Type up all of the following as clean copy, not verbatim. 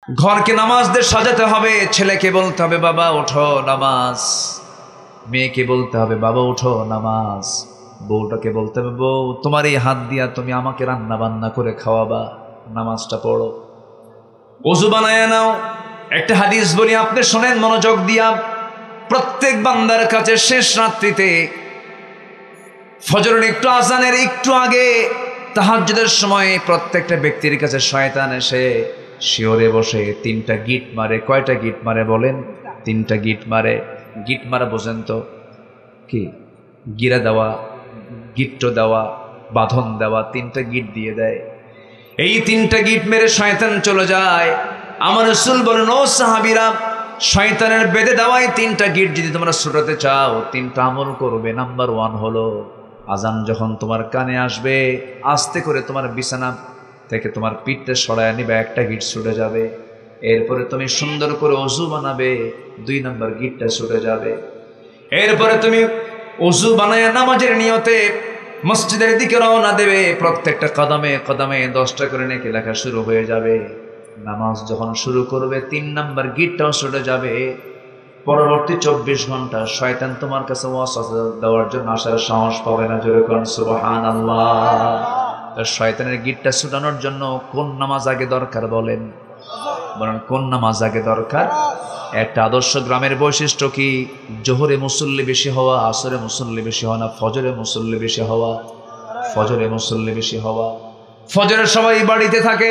ঘরকে নামাজ দিয়ে সাজাতে হবে। ছেলেকে বলতে হবে বাবা ওঠো নামাজ, মেয়েকে বলতে হবে বাবা ওঠো নামাজ, বউটাকে বলতে হবে বউ তোমার এই হাত দিয়া তুমি আমাকে রান্না বান্না করে খাওয়াবা, নামাজটা পড়ো। ওযু বানায়া নাও। একটা হাদিস বলি, আপনি শোনেন মনোযোগ দিয়া। প্রত্যেক বান্দার কাছে শেষ রাত্রিতে ফজরের একটু আজানের একটু আগে তাহাজ্জুদের সময় প্রত্যেকটা ব্যক্তির কাছে শয়তান এসে শিওরে বসে তিনটা গিট মারে। কয়টা গিট মারে বলেন? তিনটা গিট মারে। গিট মারা বোঝেন তো কি? গিরা দেওয়া, গিট্ট দেওয়া, বাঁধন দেওয়া, তিনটা গিট দিয়ে দেয়। এই তিনটা গিট মেরে শয়তান চলে যায়। আমার রাসূল বলেন ও সাহাবীরা, শয়তানের বেঁধে দেওয়াই তিনটা গিট যদি তোমরা ছুটাতে চাও, তিনটা আমল করবে। নাম্বার 1 হলো আজান যখন তোমার কানে আসবে আস্তে করে তোমার বিছানা থেকে তোমার পিঠটা সরায় নিবে, একটা গিট ছুটে যাবে। এরপরে তুমি সুন্দর করে ওযু বানাবে, 2 নাম্বার গিটটা ছুটে যাবে। এরপরে তুমি ওযু বানায় নামাজের নিয়তে মসজিদের দিকে রওনা দেবে। প্রত্যেকটা কদমে কদমে 10টা করে নেকি লেখা শুরু হয়ে যাবে। নামাজ যখন শুরু করবে 3 নাম্বার গিটটাও ছুটে যাবে। পরবর্তী 24 ঘন্টা শয়তান তোমার কাছে ওয়াসওয়াসা দেওয়ার জন্য আসার সাহস পাবে না। জোরে কোন সুবহানাল্লাহ। তার শয়তানের গিটটা ছুটানোর জন্য কোন নামাজ আগে দরকার বলেন? কোন নামাজ আগে দরকার? একটা আদর্শ গ্রামের বৈশিষ্ট্য কি? জোহরে মুসল্লি বেশি হওয়া, আসরে মুসল্লি বেশি হওয়া না ফজরে মুসল্লি বেশি হওয়া? ফজরে মুসল্লি বেশি হওয়া। ফজরে সবাই বাড়িতে থাকে,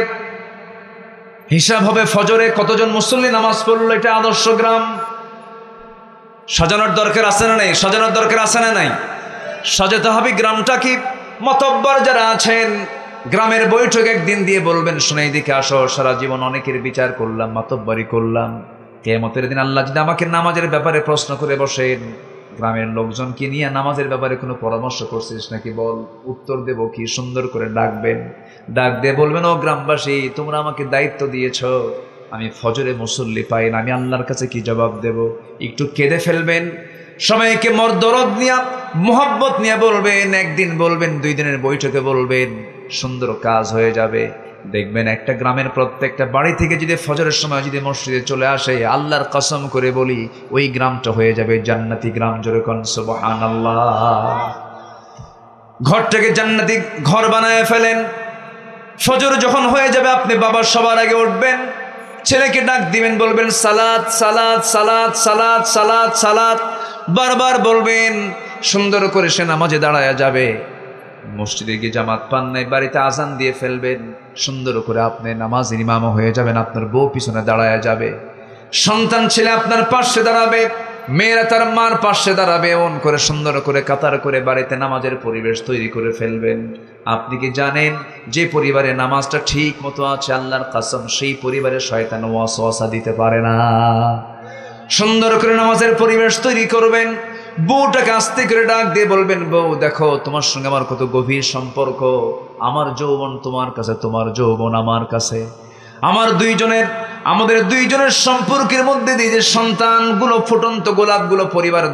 হিসাব হবে ফজরে কতজন মুসল্লি নামাজ পড়লো। এটা আদর্শ গ্রাম। সাজানোর দরকার আছে না নাই? সাজানোর দরকার আছে না নাই? সাজাতে হবে গ্রামটা। কি মাতব্বর যারা আছেন গ্রামের বৈঠক একদিন দিয়ে বলবেন শুনে এদিকে আসো, সারা জীবন অনেকের বিচার করলাম, মাতব্বরি করলাম, কিয়ামতের দিন আল্লাহ যদি আমাকে নামাজের ব্যাপারে প্রশ্ন করে বসেন, গ্রামের লোকজনকে নিয়ে নামাজের ব্যাপারে কোনো পরামর্শ করছিস নাকি বল, উত্তর দেব কি? সুন্দর করে ডাকবেন, ডাক দিয়ে বলবেন ও গ্রামবাসী তোমরা আমাকে দায়িত্ব দিয়েছ, আমি ফজরে মুসল্লি পাই না, আমি আল্লাহর কাছে কি জবাব দেব? একটু কেঁদে ফেলবেন, সবাইকে দরদ নিয়ে মোহাব্বত নিয়ে বলবেন। একদিন বলবেন, 2 দিনের বৈঠকে বলবেন, সুন্দর কাজ হয়ে যাবে। দেখবেন একটা গ্রামের প্রত্যেকটা বাড়ি থেকে যদি ফজরের সময় যদি মসজিদে চলে আসে, আল্লাহর কসম করে বলি ওই গ্রামটা হয়ে যাবে জান্নাতি গ্রাম। জোরে কোন সুবহানাল্লাহ। ঘরটাকে জান্নাতি ঘর বানায় ফেলেন। ফজর যখন হয়ে যাবে আপনি বাবা সবার আগে উঠবেন, ছেলেকে ডাক দিবেন, বলবেন সালাত সালাত সালাত সালাত সালাত সালাত, বারবার বলবেন। সুন্দর করে সে নামাজে দাঁড়ায়া যাবে। মসজিদে গিয়ে জামাত পান নাই, বাড়িতে আজান দিয়ে ফেলবেন। সুন্দর করে আপনি নামাজের ইমাম হয়ে যাবেন, আপনার বউ পিছনে দাঁড়ায়া যাবে, সন্তান ছেলে আপনার পাশে দাঁড়াবে, মেয়েরা তার মার পাশে দাঁড়াবে। এমন করে সুন্দর করে কাতার করে বাড়িতে নামাজের পরিবেশ তৈরি করে ফেলবেন। আপনি কি জানেন যে পরিবারে নামাজটা ঠিক মতো আছে, আল্লাহর কসম সেই পরিবারে শয়তান ওয়াসওয়াসা দিতে পারে না। সুন্দর করে নামাজের পরিবেশ তৈরি করবেন। বউটাকে আস্তে করে ডাক দিয়ে বলবেন, বউ দেখো তোমার সঙ্গে আমার কত গভীর সম্পর্ক, আমার যৌবন তোমার কাছে, তোমার যৌবন আমার কাছে। আমাদের দুইজনের সম্পর্কের মধ্যে দিয়ে যে সন্তানগুলো, ফুটন্ত গোলাপগুলো পরিবার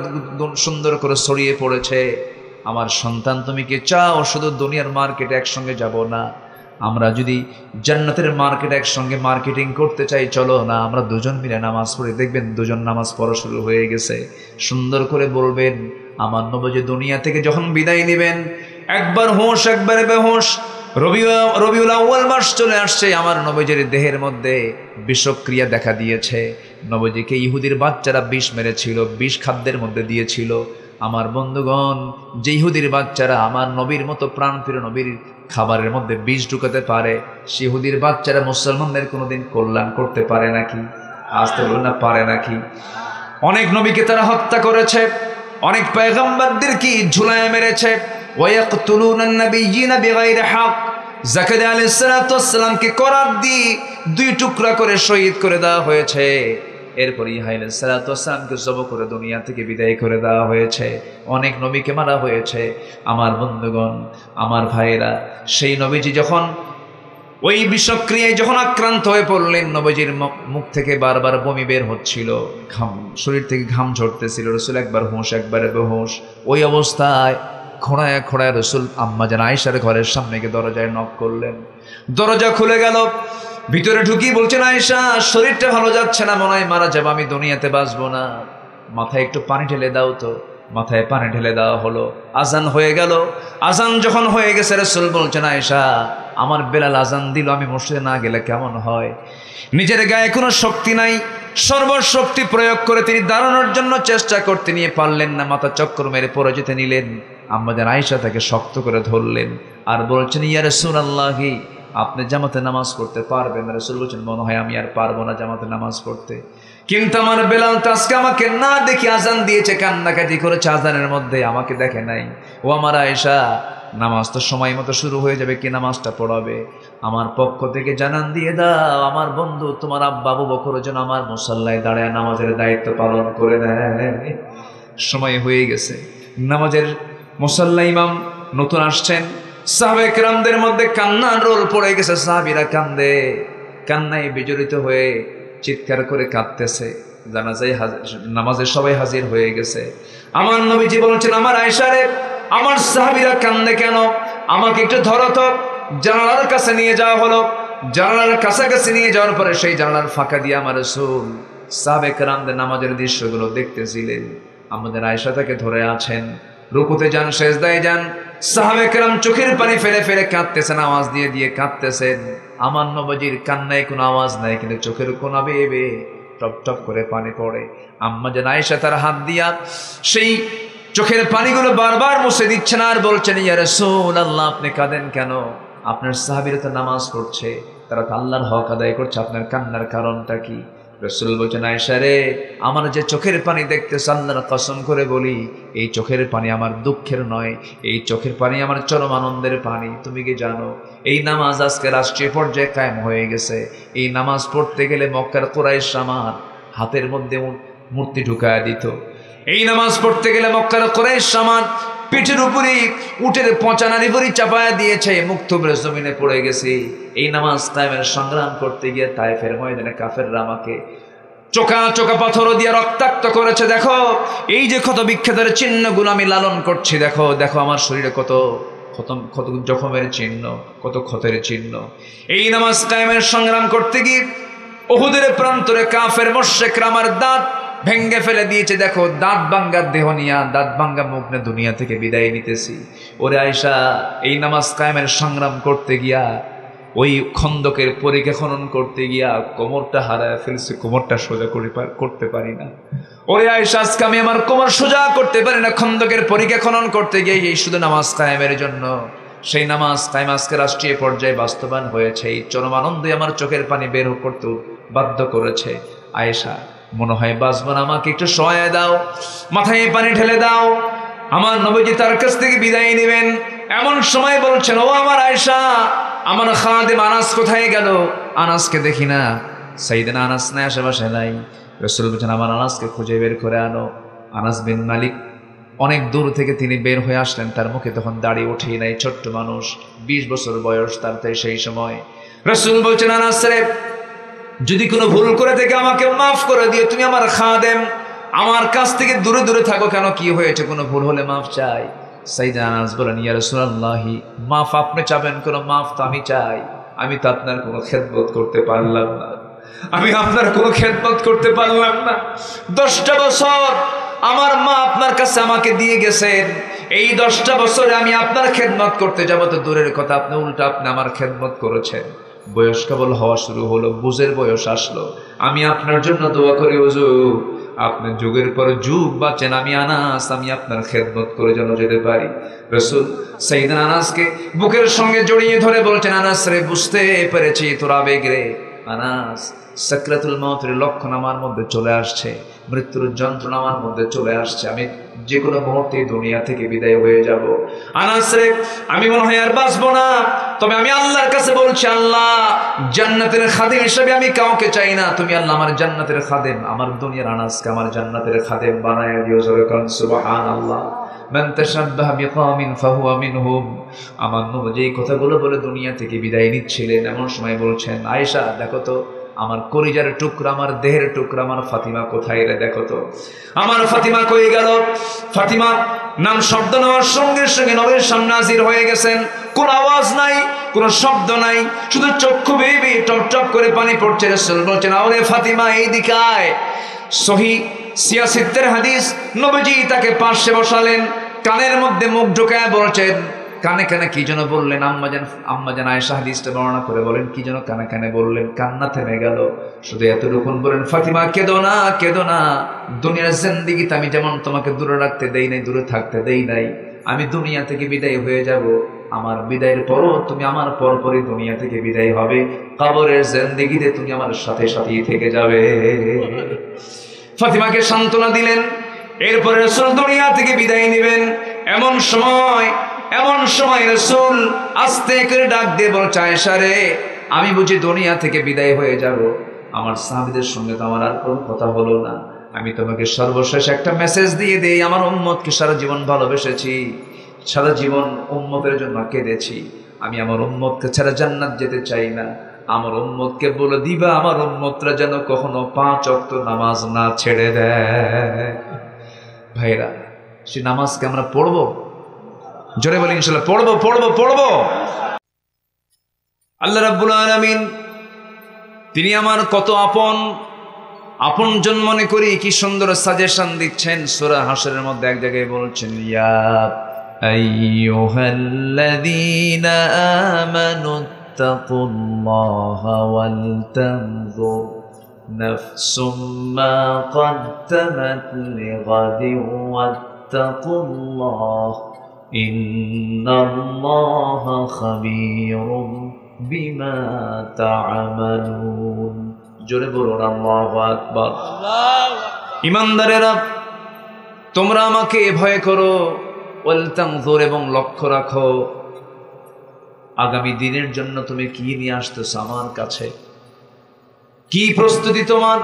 সুন্দর করে ছড়িয়ে পড়েছে, আমার সন্তান তুমি কি চাও শুধু দুনিয়ার মার্কেটে একসঙ্গে যাব না, আমরা যদি জান্নাতের মার্কেটে একসঙ্গে মার্কেটিং করতে চাই, চলো না আমরা দুজন মিলে নামাজ পড়ি। দেখবেন দুজন নামাজ পড়া শুরু হয়ে গেছে। সুন্দর করে বলবেন, আমার নবী দুনিয়া থেকে যখন বিদায় নেবেন, একবার হোশ একবার বেহোশ, রবিউল আউয়াল মাস চলে আসছে, আমার নবীজির দেহের মধ্যে বিষক্রিয়া দেখা দিয়েছে। নবীজিকে ইহুদির বাচ্চারা বিষ মেরেছিল, বিষ খাদ্যের মধ্যে দিয়েছিল। আমার বন্ধুগণ, যে ইহুদির বাচ্চারা আমার নবীর মতো প্রাণপ্রিয় নবীর খাবারের মধ্যে বিষ ঢুকাতে পারে, সে ইহুদির বাচ্চারা মুসলমানদের কোনোদিন কল্যাণ করতে পারে নাকি? আসতে বলুন না, পারে নাকি? অনেক নবীকে তারা হত্যা করেছে, অনেক পয়গম্বরদেরকে ঝুলায় মেরেছে। ওয়ায়াকতুলুনান নাবিয়্যিনা বিগাইরি হক। জাকারিয়া আলাইহিস সালাতু ওয়াস সালামকে করাত দিয়ে 2 টুকরা করে শহীদ করে দেওয়া হয়েছে। এরপর ইহা আলাইহিস সালাতু ওয়াস সালামকে জবাই করে দুনিয়া থেকে বিদায় করে দেওয়া হয়েছে। অনেক নবীকে মারা হয়েছে। আমার বন্ধুগণ, আমার ভাইয়েরা, সেই নবীজি যখন ওই বিষক্রিয়ায় যখন আক্রান্ত হয়ে পড়লেন, নবীজির মুখ থেকে বারবার বমি বের হচ্ছিল, শরীর থেকে ঘাম ঝরতেছিল। রাসূল একবার হোশ একবার বেহুশ। ওই অবস্থায় খোঁড়ায় খোঁড়ায় রাসূল আম্মা জান আয়েশার ঘরের সামনে গিয়ে দরজায় নক করলেন। দরজা খুলে গেল। ভিতরে ঢুকি বলছেন আয়েশা শরীরটা ভালো যাচ্ছে না, মনে হয় মারা যাবো, আমি দুনিয়াতে বাঁচবো না, মাথায় একটু পানি ঢেলে দাও তো। মাথায় পানি ঢেলে দেওয়া হলো, আজান হয়ে গেল। আজান যখন হয়ে গেছে রাসূল বলছেন আয়েশা আমার বেলাল আজান দিল, আমি মসজিদে না গেলে কেমন হয়? নিজের গায়ে কোনো শক্তি নাই, সর্বশক্তি প্রয়োগ করে তিনি দাঁড়ানোর জন্য চেষ্টা করতে নিয়ে পারলেন না, মাথা চক্কর মেরে পড়ে যেতে নিলেন। আম্মাজান আয়েশা তাকে শক্ত করে ধরলেন আর বলছেন ইয়া রাসূলুল্লাহি আপনি জামাতে নামাজ পড়তে পারবেন? রাসূল বলছেন মনে হয় আমি আর পারবো না জামাতে নামাজ পড়তে, কিন্তু আমার বেলাল তো আজকে আমাকে না দেখে আজান দিয়েছে, কান্নাকাটি করেছে আজানের মধ্যে, আমাকে দেখে নাই। ও আমার আয়েশা নামাজ তো সময় মতো শুরু হয়ে যাবে, কি নামাজটা পড়াবে? আমার পক্ষ থেকে জানান দিয়ে দাও আমার বন্ধু তোমার আব্বা আবু বকর যেন আমার মুসাল্লায় দাঁড়ায় নামাজের দায়িত্ব পালন করে দেয়। সময় হয়ে গেছে, নামাজের মুসাল্লা ইমাম নতুন আসছেন, সাহাবে কেরামদের মধ্যে কান্নার রোল পড়ে গেছে, সাহাবীরা কান্দে, কান্নায় বিজড়িত হয়ে চিৎকার করে কাঁদতেছে। জানাজায় নামাজে সবাই হাজির হয়ে গেছে। আমার নবীজি বলছেন আমার আয়েশা রে আমার সাহাবীরা কান্দে কেন, আমাকে একটু ধরো তো। জানালার কাছে নিয়ে যাওয়া হলো, জানালার কাছাকাছি নিয়ে যাওয়ার পরে সেই জানালার ফাঁকা দিয়ে আমার রাসূল সাহাবে কেরামদের নামাজের দৃশ্যগুলো দেখতেছিলেন। আমাদের আয়েশা তাকে ধরে আছেন, রুকুতে যান, সেজদায় যান, সাহাবে কেরাম চোখের পানি ফেলে ফেলে কাঁদতেছেন, আওয়াজ দিয়ে দিয়ে কাঁদতেছেন। আমার নবীজির কান্নায় কোনো আওয়াজ নাই, কিন্তু চোখের কোনা বেয়ে বেয়ে টপ টপ করে পানি পড়ে। আম্মা জান আয়েশা তার হাত দিয়া সেই চোখের পানিগুলো বারবার মুছে দিচ্ছেন আর বলছেন ইয়া রাসূলুল্লাহ আপনি কাঁদেন কেন? আপনার সাহাবীরা তো নামাজ পড়ছে, তারা তো আল্লাহর হক আদায় করছে, আপনার কান্নার কারণটা কি? রাসূল বলছেন আয়েশা রে আমার যে চোখের পানি দেখতেছ আল্লাহর কসম করে বলি এই চোখের পানি আমার দুঃখের নয়, এই চোখের পানি আমার চরম আনন্দের পানি। তুমি কি জানো এই নামাজ আজকে রাষ্ট্রীয় পর্যায়ে কায়েম হয়ে গেছে। এই নামাজ পড়তে গেলে মক্কার কুরাইশ আমার হাতের মধ্যে মূর্তি ঢুকায় দিত, এই নামাজ পড়তে গেলে মক্কার কুরাইশ আমার পিঠের উপরই উটের পচা নারী ভরি চাপায়া দিয়েছে, মুক্ত করে জমিনে পড়ে গেছি। এই নামাজ কায়েমের সংগ্রাম করতে গিয়ে তায়েফের ময়দানে কাফেররা আমাকে চোখা চোখা পাথর দিয়ে রক্তাক্ত করেছে। দেখো এই যে ক্ষত বিক্ষতের চিহ্নগুলো আমি লালন করছি, দেখো দেখো আমার শরীরে কত ক্ষত জখমের চিহ্ন, কত ক্ষতের চিহ্ন। এই নামাজ কায়েমের সংগ্রাম করতে গিয়ে উহুদের প্রান্তরে কাফের মুশরিকরা আমার দাঁত ভেঙ্গে ফেলে দিয়েছে। দেখো দাঁত ভাঙ্গার দেহ নিয়া, দাঁত ভাঙ্গা মুখ নিয়ে দুনিয়া থেকে বিদায় নিতেছি। ওরে আয়েশা এই নামাজ কায়েমের সংগ্রাম করতে গিয়া ওই খন্দকের পরীক্ষা খনন করতে গিয়া কোমরটা হারায় ফেলছি, কোমরটা সোজা করতে পারি না। ওরে আয়েশা আজকে আমি আমার কোমর সোজা করতে পারি না, খন্দকের পরীক্ষা খনন করতে গিয়ে এই শুধু নামাজ কায়েমের জন্য। সেই নামাজ কায়েম আজকে রাষ্ট্রীয় পর্যায়ে বাস্তবায়ন হয়েছে, এই চরম আনন্দে আমার চোখের পানি বের করতে বাধ্য করেছে। আয়েশা মনে হয় বাঁচব না, আমাকে একটু সহায় দাও, মাথায় পানি ঢেলে দাও। আমার নবীজি তার কাছ থেকে বিদায় নেবেন, এমন সময় বলছেন ও আমার আয়েশা আমার খাদেম আনাস কোথায় গেল? আনাসকে দেখি না। সাইয়েদনা আনাস নাই, আশেপাশে নাই। রাসূল বলেছেন আমার আনাসকে খুঁজে বের করে আনো। আনাস বিন মালিক অনেক দূর থেকে তিনি বের হয়ে আসলেন, তার মুখে তখন দাড়ি ওঠেই নাই, ছোট্ট মানুষ, 20 বছর বয়স তার। তাই সেই সময় রাসূল বলছেন আনাস রে যদি কোনো ভুল করে থেকে আমাকে মাফ করে দিও, তুমি আমার খাদেম, আমার কাছ থেকে দূরে দূরে থাকো কেন, কি হয়েছে, কোনো ভুল হলে মাফ চাই। সাইয়েদনা আনাস বলেন ইয়া রাসূলুল্লাহি মাফ আপনি চাবেন, কোনো মাফ তো আমি চাই, আমি তো আপনার কোনো খেদমত করতে পারলাম না, আমি আপনার কোনো খেদমত করতে পারলাম না। 10টা বছর আমার মা আপনার কাছে আমাকে দিয়ে গেছেন, এই 10টা বছরে আমি আপনার খেদমত করতে যাব তো দূরের কথা, আপনি উল্টা আপনি আমার খেদমত করেছেন। বয়স কেবল হওয়া শুরু হলো, বুঝের বয়স আসলো, আমি আপনার জন্য দোয়া করি হুজুর আপনি যুগের পর যুগ বাঁচেন, আমি আনাস আমি আপনার খেদমত করে যেন যেতে পারি। রাসূল সাইয়েদনা আনাসকে বুকের সঙ্গে জড়িয়ে ধরে বলছেন আনাস রে বুঝতে পেরেছি তোর আবেগ রে। আনাস সাকরাতুল মউতের লক্ষণ আমার মধ্যে চলে আসছে, মৃত্যুর যন্ত্রণা আমার মধ্যে চলে আসছে, আমি যে কোনো মুহূর্তে দুনিয়া থেকে বিদায় হয়ে যাব। আনাস রে আমি মনে হয় আর বাঁচবো না, তবে আমি আল্লাহর কাছে বলছি আল্লাহ জান্নাতের খাদেম হিসেবে আমি কাউকে চাই না, তুমি আল্লাহ আমার জান্নাতের খাদেম, আমার দুনিয়ার আনাসকে আমার জান্নাতের খাদেম বানায় দিও। জোরে কান সুবহানাল্লাহ। মান তাশাব্বাহা বিকওমিন ফাহুয়া মিনহুম। আমার নবী যেই কথাগুলো বলে দুনিয়া থেকে বিদায় নিচ্ছিলেন, এমন সময় বলছেন আয়েশা দেখো তো আমার কলিজার টুকরা, আমার দেহের টুকরা, আমার ফাতিমা কোথায় রে, দেখো তো আমার ফাতিমা কই গেল। ফাতিমা নাম শব্দ নেওয়ার সঙ্গে সঙ্গে নবীর সামনে হাজির হয়ে গেছেন, কোন আওয়াজ নাই, কোনো শব্দ নাই, শুধু চক্ষু বেয়ে টপ টপ করে পানি পড়ছে। রাসূল বলছেন, আরে ফাতিমা এইদিকে আয়। সহিহ সিয়াসিত্তের হাদিস, নবীজি তাকে পাশে বসালেন, কানের মধ্যে মুখ ঢোকায় বলছেন, কানে কানে কি যেন বললেন। আম্মাজান আয়েশা হাদিসটা বর্ণনা করে বলেন, কি যেন কানে কানে বললেন, কান্না থেমে গেল। শুধু এতটুকু বলেন, ফাতিমা কেঁদো না, কেঁদো না। দুনিয়ার জিন্দেগিতে আমি যেমন তোমাকে দূরে রাখতে দেই নাই, দূরে থাকতে দেই নাই, আমি দুনিয়া থেকে বিদায় হয়ে যাব। আমার বিদায়ের পরও তুমি আমার পরপরই দুনিয়া থেকে বিদায় হবে। কবরের জিন্দেগিতে তুমি আমার সাথে সাথেই থেকে যাবে। ফাতিমাকে সান্ত্বনা দিলেন। এরপরে রাসূল দুনিয়া থেকে বিদায় নেবেন। এমন সময় রাসূল আস্তে করে ডাক দিয়ে বলছে, আয়েশা রে, আমি বুঝি দুনিয়া থেকে বিদায় হয়ে যাব। আমার সাহাবীদের সঙ্গে তো আমার আর কোনো কথা হলো না। আমি তোমাকে সর্বশেষ একটা মেসেজ দিয়ে দেই, আমার উম্মতকে সারা জীবন ভালোবেসেছি, সারা জীবন উম্মতের জন্য কেঁদেছি। আমি আমার উম্মতকে ছাড়া জান্নাত যেতে চাই না। আমার উম্মতকে বলে দিবা, আমার উম্মতরা যেন কখনো 5 ওয়াক্ত নামাজ না ছেড়ে দেয়। ভাইরা, সে নামাজকে আমরা পড়বো, জোরে বলি ইনশাআল্লাহ পড়বো। আল্লাহ রাব্বুল আলামিন তিনি আমার কত আপনজন মনে করি, কি সুন্দর সাজেশন দিচ্ছেন। সূরা হাশরের মধ্যে এক জায়গায় বলছেন, ইয়া আইয়ুহাল্লাযীনা আমানুত্তাকুল্লাহা ওয়াল তানজুর নাফসুম মা কদ্দামাত লিগাদিন ওয়াত্তাকুল্লাহ ইন্নাল্লাহা খাবীরুম বিমা তা'মালুন। জোরে বলুন আল্লাহু আকবার। ঈমানদারেরা, তোমরা আমাকে ভয় করো, ওয়াল তানজুর, এবং লক্ষ্য রাখো আগামী দিনের জন্য তুমি কি নিয়ে আসতেছো আমার কাছে, কি প্রস্তুতি তোমার,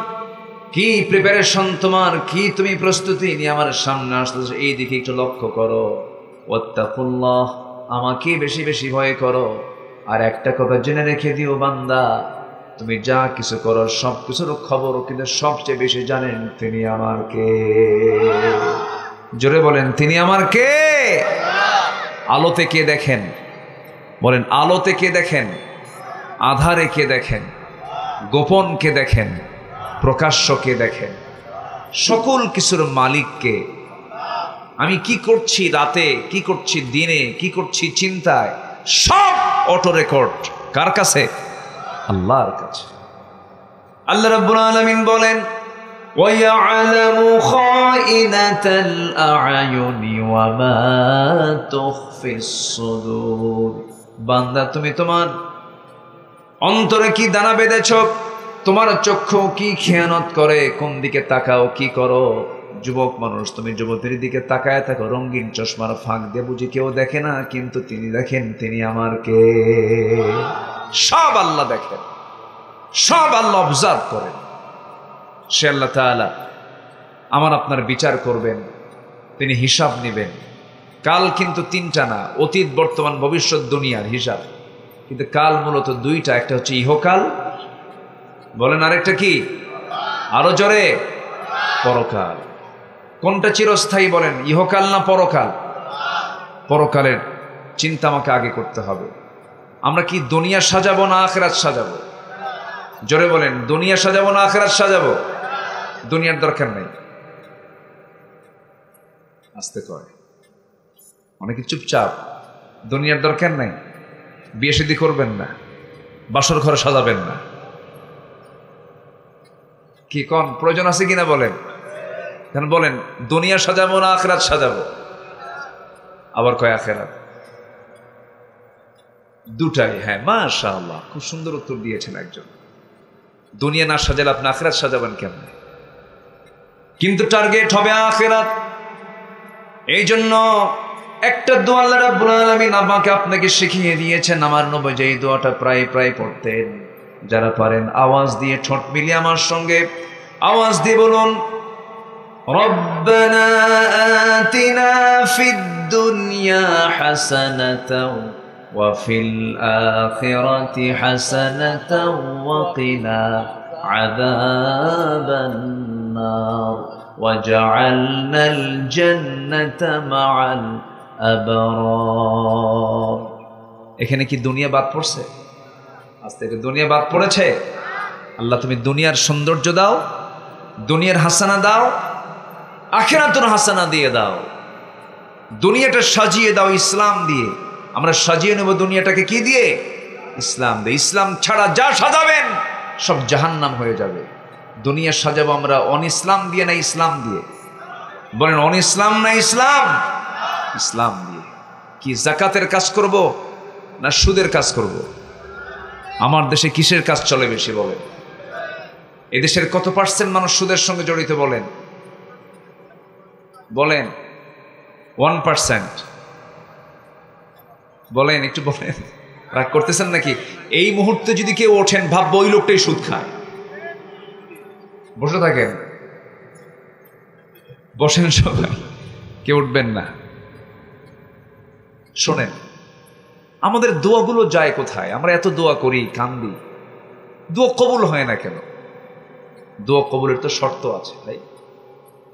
কি প্রিপারেশন তোমার, কি তুমি প্রস্তুতি নিয়ে আমার সামনে আসতেছো, এই দিকে একটু লক্ষ্য করো। ওয়াত্তাকুল্লাহ, আমাকে বেশি বেশি ভয় করো। আর একটা কথা জেনে রেখে দিও বান্দা, তুমি যা কিছু করো সব কিছুর খবর কিন্তু সবচেয়ে বেশি জানেন তিনি আমার কে। জোরে বলেন, তিনি আমার কে। আলোতে কে দেখেন? বলেন, আলোতে কে দেখেন? আধারে কে দেখেন? গোপন কে দেখেন? প্রকাশ্য কে দেখেন? সকল কিছুর মালিক কে? আমি কি করছি রাতে, কি করছি দিনে, কি করছি চিন্তায়, সব অটো রেকর্ড কার কাছে? আল্লাহর কাছে। আল্লাহ রাব্বুল আলামিন বলেন, وَيَعْلَمُ خَائِنَةَ الْأَعْيُنِ وَمَا تُخْفِي الصُّدُورُ। বান্দা, তুমি তোমার অন্তরে কি দানা বেঁধেছ, তোমার চক্ষু কি খেয়ানত করে, কোন দিকে তাকাও, কি করো। যুবক মানুষ, তুমি যুবতীর দিকে তাকায় থাকো, রঙিন চশমার ফাঁক দিয়ে বুঝি কেউ দেখে না, কিন্তু তিনি দেখেন তিনি আমার কে। সব আল্লাহ দেখেন, সব আল্লাহ অবজার্ভ করেন। সে আল্লাহ তাআলা আমার আপনার বিচার করবেন, তিনি হিসাব নেবেন। কাল কিন্তু 3টা না, অতীত বর্তমান ভবিষ্যৎ দুনিয়ার হিসাব। কিন্তু কাল মূলত 2টা, একটা হচ্ছে ইহকাল, বলেন, আরেকটা কি? আরো জোরে, পরকাল। কোনটা চিরস্থায়ী বলেন, ইহকাল না পরকাল? পরকালের চিন্তা আমাকে আগে করতে হবে। আমরা কি দুনিয়া সাজাবো না আখিরাত সাজাবো? জোরে বলেন, দুনিয়া সাজাবো না আখিরাত সাজাবো? দুনিয়ার দরকার নেই। আস্তে কয়, অনেকে চুপচাপ। দুনিয়ার দরকার নেই, বিয়ে শাদী করবেন না, বাসর ঘর সাজাবেন না। কি কোন প্রয়োজন আছে কিনা বলেন? কেন বলেন, দুনিয়া সাজাবো না আখিরাত সাজাবো? আবার কয় আখিরাত। দুটাই। হ্যাঁ, মাশাআল্লাহ, খুব সুন্দর উত্তর দিয়েছেন একজন। দুনিয়া না সাজালে আপনি আখিরাত সাজাবেন কেমনে? কিন্তু টার্গেট হবে আখিরাত। এই জন্য একটা দোয়া আল্লাহ রাব্বুল আলামিন আমাকে আপনাকে শিখিয়ে দিয়েছেন। আমার নবী যে দোয়াটা প্রায় প্রায় পড়তেন, যারা পারেন আওয়াজ দিয়ে ঠোঁট মিলিয়ে আমার সঙ্গে আওয়াজ দিয়ে বলুন, রব্বানা আতিনা ফিদ দুনিয়া হাসানাতাও ওয়া ফিল আখিরাতি হাসানাতাও ওয়া কিনা আযাবান নার ওয়াজআলনাল জান্নাতা মাআল আবরার। এখানে কি দুনিয়া বাদ পড়ছে? আজ থেকে দুনিয়া বাদ পড়েছে। আল্লাহ তুমি দুনিয়ার সৌন্দর্য দাও, দুনিয়ার হাসানা দাও, আখিরাতুল হাসানা দিয়ে দাও। দুনিয়াটা সাজিয়ে দাও ইসলাম দিয়ে। আমরা সাজিয়ে নেব দুনিয়াটাকে কি দিয়ে? ইসলাম দিয়ে। ইসলাম ছাড়া যা সাজাবেন সব জাহান্নাম হয়ে যাবে। দুনিয়া সাজাবো আমরা অন ইসলাম দিয়ে না ইসলাম দিয়ে? বলেন অন ইসলাম না ইসলাম? ইসলাম দিয়ে। কি যাকাতের কাজ করব না সুদের কাজ করব? আমার দেশে কিসের কাজ চলে বেশি বলেন? এদেশের কত পার্সেন্ট মানুষ সুদের সঙ্গে জড়িত বলেন? বলেন 1%। বলেন, একটু বলেন। রাগ করতেছেন নাকি? এই মুহূর্তে যদি কেউ ওঠেন ভাববো ওই লোকটাই সুদ খায়। বসে থাকেন, বসেন সবাই, কেউ উঠবেন না। শোনেন, আমাদের দোয়াগুলো যায় কোথায়? আমরা এত দোয়া করি, কান্দি, দোয়া কবুল হয় না কেন? দোয়া কবুলের তো শর্ত আছে ভাই।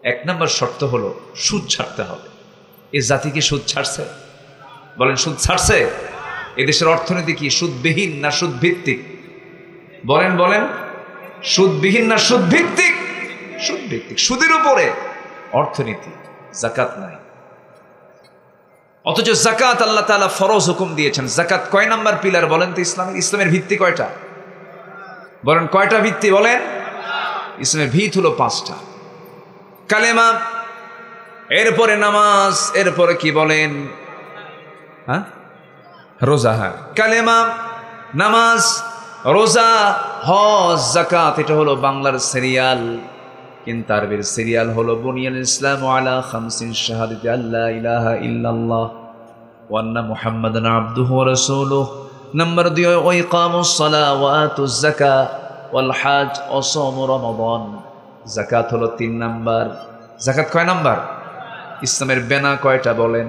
1 নম্বর শর্ত হলো সুদ ছাড়তে হবে। এই জাতি কি সুদ ছাড়ছে? বলেন সুদ ছাড়ছে? এদেশের অর্থনীতি কি সুদবিহীন না সুদ ভিত্তিক? বলেন বলেন, সুদবিহীন না সুদ ভিত্তিক? সুদ ভিত্তিক। সুদের উপরে অর্থনীতি। যাকাত নাই। অথচ যাকাত আল্লাহ তাআলা ফরজ হুকুম দিয়েছেন। যাকাত কয় নাম্বার পিলার বলেন তো ইসলামের? ইসলামের ভিত্তি কয়টা বলেন? কয়টা ভিত্তি বলেন? ইসলামের ভিত হলো 5টা। কালেমা, এরপরে নামাজ, এরপরে কি বলেন? হ্যাঁ, রোজা। হ্যাঁ, কালেমা, নামাজ, রোজা, হজ, যাকাত। এটা হলো বাংলার সিরিয়াল, কিন্তু আরবির সিরিয়াল হলো বুনিয়াল ইসলাম আলা খামসিন শাহাদাতি আল্লা ইলাহা ইল্লাল্লাহ ওয়া আন্না মুহাম্মাদান আবদুহু ওয়া রাসূলুহু। নাম্বার 2 ওয়া ইকামুস সালাহ ওয়া আতুজ যাকাত ওয়াল হজ ওয়া সাওম রমাদান। যাকাত হলো 3 নাম্বার। যাকাত কয় নাম্বার? ইসলামের বেনা কয়টা বলেন?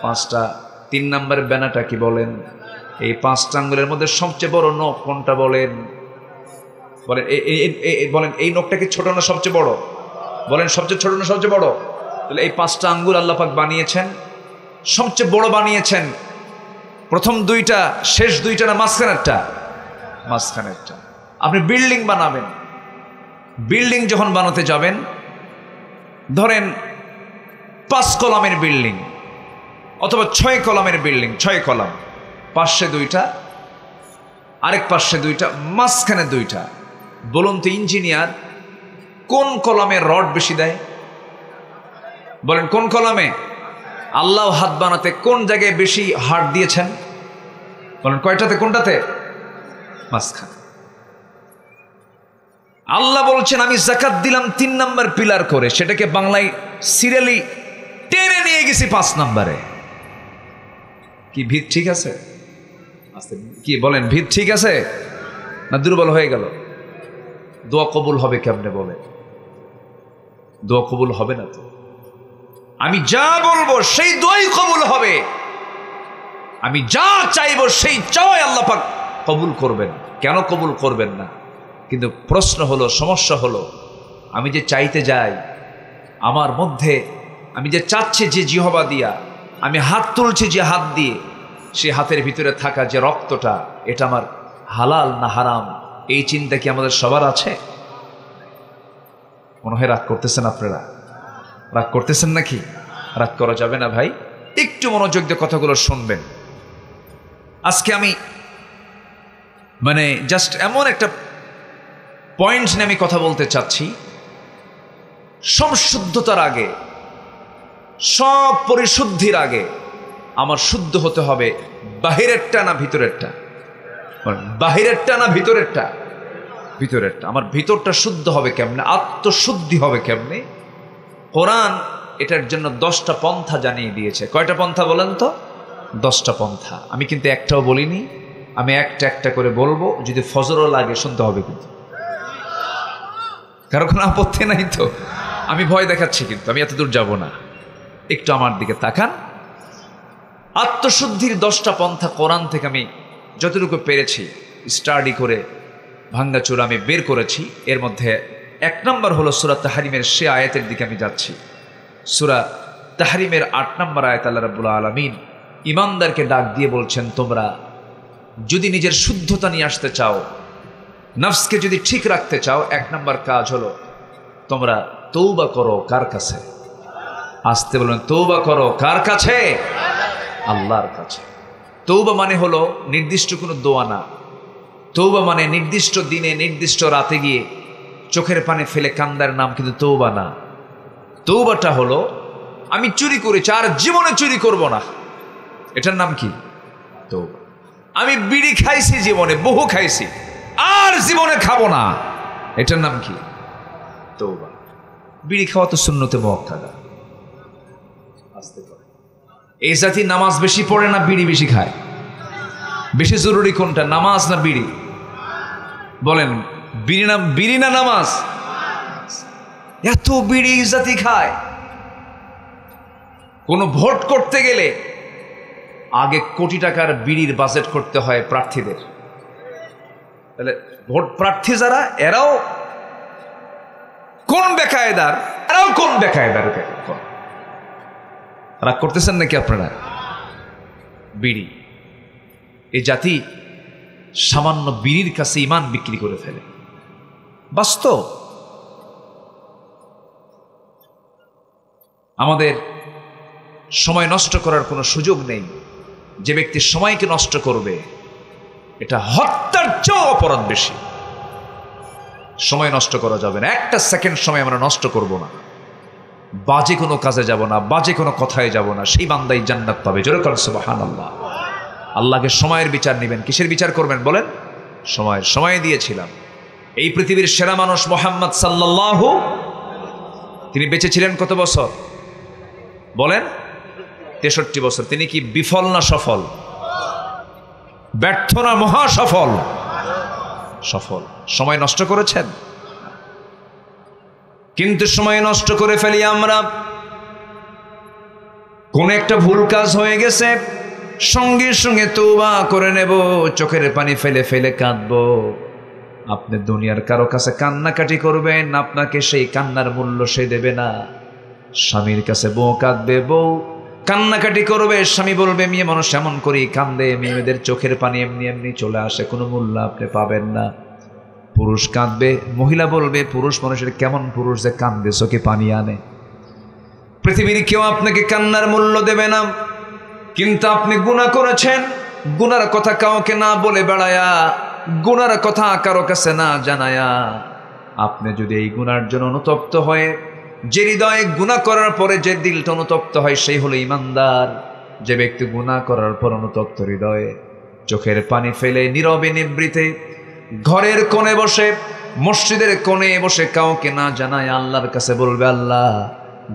5টা। 3 নাম্বার বেনাটা কি বলেন? এই 5টা আঙ্গুলের মধ্যে সবচেয়ে বড় নখ কোনটা বলেন? বলেন বলেন, এই নখটা কি ছোট না সবচেয়ে বড়? বলেন সবচেয়ে ছোট না সবচেয়ে বড়? তাহলে এই 5টা আঙ্গুল আল্লাহ পাক বানিয়েছেন, সবচেয়ে বড় বানিয়েছেন। প্রথম 2টা, শেষ 2টা না মাঝখানেরটা? মাঝখানেরটা। আপনি বিল্ডিং বানাবেন, বিল্ডিং যখন বানাতে যাবেন, ধরেন 5 কলামের বিল্ডিং অথবা 6 কলামের বিল্ডিং, 6 কলাম, পাশে 2টা, আরেক পাশে 2টা, মাঝখানে 2টা। বলুন তো ইঞ্জিনিয়ার কোন কলামে রড বেশি দেয়? বলেন কোন কলামে? আল্লাহ হাত বানাতে কোন জায়গায় বেশি হাত দিয়েছেন? বলেন কয়টাতে? কোনটাতে? মাঝখানে। আল্লাহ বলছেন আমি যাকাত দিলাম 3 নাম্বার পিলার করে, সেটাকে বাংলায় সিরিয়ালি টেনে নিয়ে গেছি 5 নাম্বারে। কি ভিত ঠিক আছে? কি বলেন, ভিত ঠিক আছে না দুর্বল হয়ে গেল? দোয়া কবুল হবে কেমনে বলে? দোয়া কবুল হবে না তো। আমি যা বলবো সেই দোয়াই কবুল হবে। আমি যা চাইবো সেই চাই আল্লাহ পাক কবুল করবেন। কেন কবুল করবেন না? কিন্তু প্রশ্ন হলো, সমস্যা হলো, আমি যে চাইতে যাই, আমার মধ্যে আমি যে চাচ্ছি যে জিহবা দিয়া, আমি হাত তুলছি যে হাত দিয়ে, সে হাতের ভিতরে থাকা যে রক্তটা, এটা আমার হালাল না হারাম, এই চিন্তা কি আমাদের সবার আছে? মনে হয় রাগ করতেছেন আপনারা। রাগ করতেছেন নাকি? রাগ করা যাবে না ভাই, একটু মনোযোগ দিয়ে কথাগুলো শুনবেন। আজকে আমি জাস্ট এমন একটা পয়েন্ট নিয়ে আমি কথা বলতে চাচ্ছি। সংশুদ্ধতার আগে, সব পরিশুদ্ধির আগে আমার শুদ্ধ হতে হবে বাহিরেরটা না ভিতরেরটা? বাহিরেরটা না ভিতরেরটা? ভিতরেরটা। আমার ভিতরটা শুদ্ধ হবে কেমনে? আত্মশুদ্ধি হবে কেমনে? কোরআন এটার জন্য 10টা পন্থা জানিয়ে দিয়েছে। কয়টা পন্থা বলেন তো? 10টা পন্থা। আমি কিন্তু একটাও বলিনি, আমি একটা একটা করে বলবো। যদি ফজরও লাগে শুনতে হবে কিন্তু, কারো কোনো আপত্তি নাই তো? আমি ভয় দেখাচ্ছি কিন্তু আমি এত দূর যাব না, একটু আমার দিকে তাকান। আত্মশুদ্ধির 10টা পন্থা কোরআন থেকে আমি যতটুকু পেরেছি স্টাডি করে ভাঙ্গাচোরা আমি বের করেছি। এর মধ্যে 1 নম্বর হলো সূরা তাহরিমের সে আয়াতের দিকে আমি যাচ্ছি। সূরা তাহরিমের 8 নম্বর আয়াত আল্লাহ রাব্বুল আলামিন ঈমানদারকে ডাক দিয়ে বলছেন, তোমরা যদি নিজের শুদ্ধতা নিয়ে আসতে চাও, নফসকে যদি ঠিক রাখতে চাও, 1 নম্বর কাজ হলো তোমরা তওবা করো। কার কাছে? আসতে বলেন, তওবা করো কার কাছে? আল্লাহর কাছে। তওবা মানে হলো নির্দিষ্ট কোনো দোয়া না। তওবা মানে নির্দিষ্ট দিনে নির্দিষ্ট রাতে গিয়ে চোখের পানি ফেলে কান্দার নাম কিন্তু তওবা না। তওবাটা হলো আমি চুরি করেছি, আর জীবনে চুরি করব না, এটার নাম কি? তওবা। আমি বিড়ি খাইছি জীবনে, বহু খাইছি, আর জীবনে খাবো না, এটার নাম কি? তওবা। বিড়ি খাওয়া তো সুন্নতে মুআক্কাদা। আসতে পারে এই জাতি নামাজ বেশি পড়ে না বিড়ি বেশি খায়? বেশি জরুরি কোনটা, নামাজ না বিড়ি? বলেন, বিড়ি না নামাজ? এত বিড়ি জাতি খায়। কোন ভোট করতে গেলে আগে কোটি টাকার বিড়ির বাজেট করতে হয় প্রার্থীদের। তাহলে ভোট প্রার্থী যারা, এরাও কোন বেকায়দার, এরাও কোন বেকায়দার। রাগ করতেছেন নাকি আপনারা? বিড়ি, এই জাতি সামান্য বিড়ির কাছে ইমান বিক্রি করে ফেলে। বাস্তব। আমাদের সময় নষ্ট করার কোনো সুযোগ নেই। যে ব্যক্তি সময়কে নষ্ট করবে, এটা হত্যার চেয়েও অপরাধ বেশি। সময় নষ্ট করা যাবে না, একটা সেকেন্ড সময় আমরা নষ্ট করব না, বাজে কোনো কাজে যাব না, বাজে কোনো কথায় যাব না, সেই বান্দাই জান্নাত পাবে। জোরে করেন সুবহানাল্লাহ। আল্লাহকে সময়ের বিচার নেবেন। কিসের বিচার করবেন বলেন? সময়ের। সময় দিয়েছিলাম। এই পৃথিবীর সেরা মানুষ মুহাম্মদ সাল্লাল্লাহু, তিনি বেঁচে ছিলেন কত বছর বলেন? 63 বছর। তিনি কি বিফল না সফল? ব্যর্থ না মহা সফল? সফল। সময় নষ্ট করেছেন? কিন্তু সময় নষ্ট করে ফেলি আমরা। কোন একটা ভুল কাজ হয়ে গেছে, সঙ্গে সঙ্গে তওবা করে নেব, চোখের পানি ফেলে ফেলে কাঁদবো। আপনি দুনিয়ার কারো কাছে কান্নাকাটি করবেন, আপনাকে সেই কান্নার মূল্য সে দেবে না। স্বামীর কাছে বউ কাঁদবে, বউ কান্নাকাটি করবে, স্বামী বলবে মেয়ে মানুষ এমন করেই কান্দে, মেয়েদের চোখের পানি এমনি এমনি চলে আসে, কোনো মূল্য আপনি পাবেন না। পুরুষ কাঁদবে, মহিলা বলবে পুরুষ মানুষের কেমন পুরুষ যে কান্দে চোখে পানি আনে। পৃথিবীর কেউ আপনাকে কান্নার মূল্য দেবে না। কিন্তু আপনি গুনাহ করেছেন, গুনার কথা কাউকে না বলে বেড়ায়া, গুনার কথা কারো কাছে না জানায়া, আপনি যদি এই গুনার জন্য অনুতপ্ত হয়ে, যে হৃদয়ে গুনাহ করার পরে যে দিলটা অনুতপ্ত হয়, সেই হলো ঈমানদার। যে ব্যক্তি গুনাহ করার পর অনুতপ্ত হৃদয়ে চোখের পানি ফেলে নীরবে নিভৃতে ঘরের কোণে বসে, মসজিদের কোণে বসে কাউকে না জানায় আল্লাহর কাছে বলবে, আল্লাহ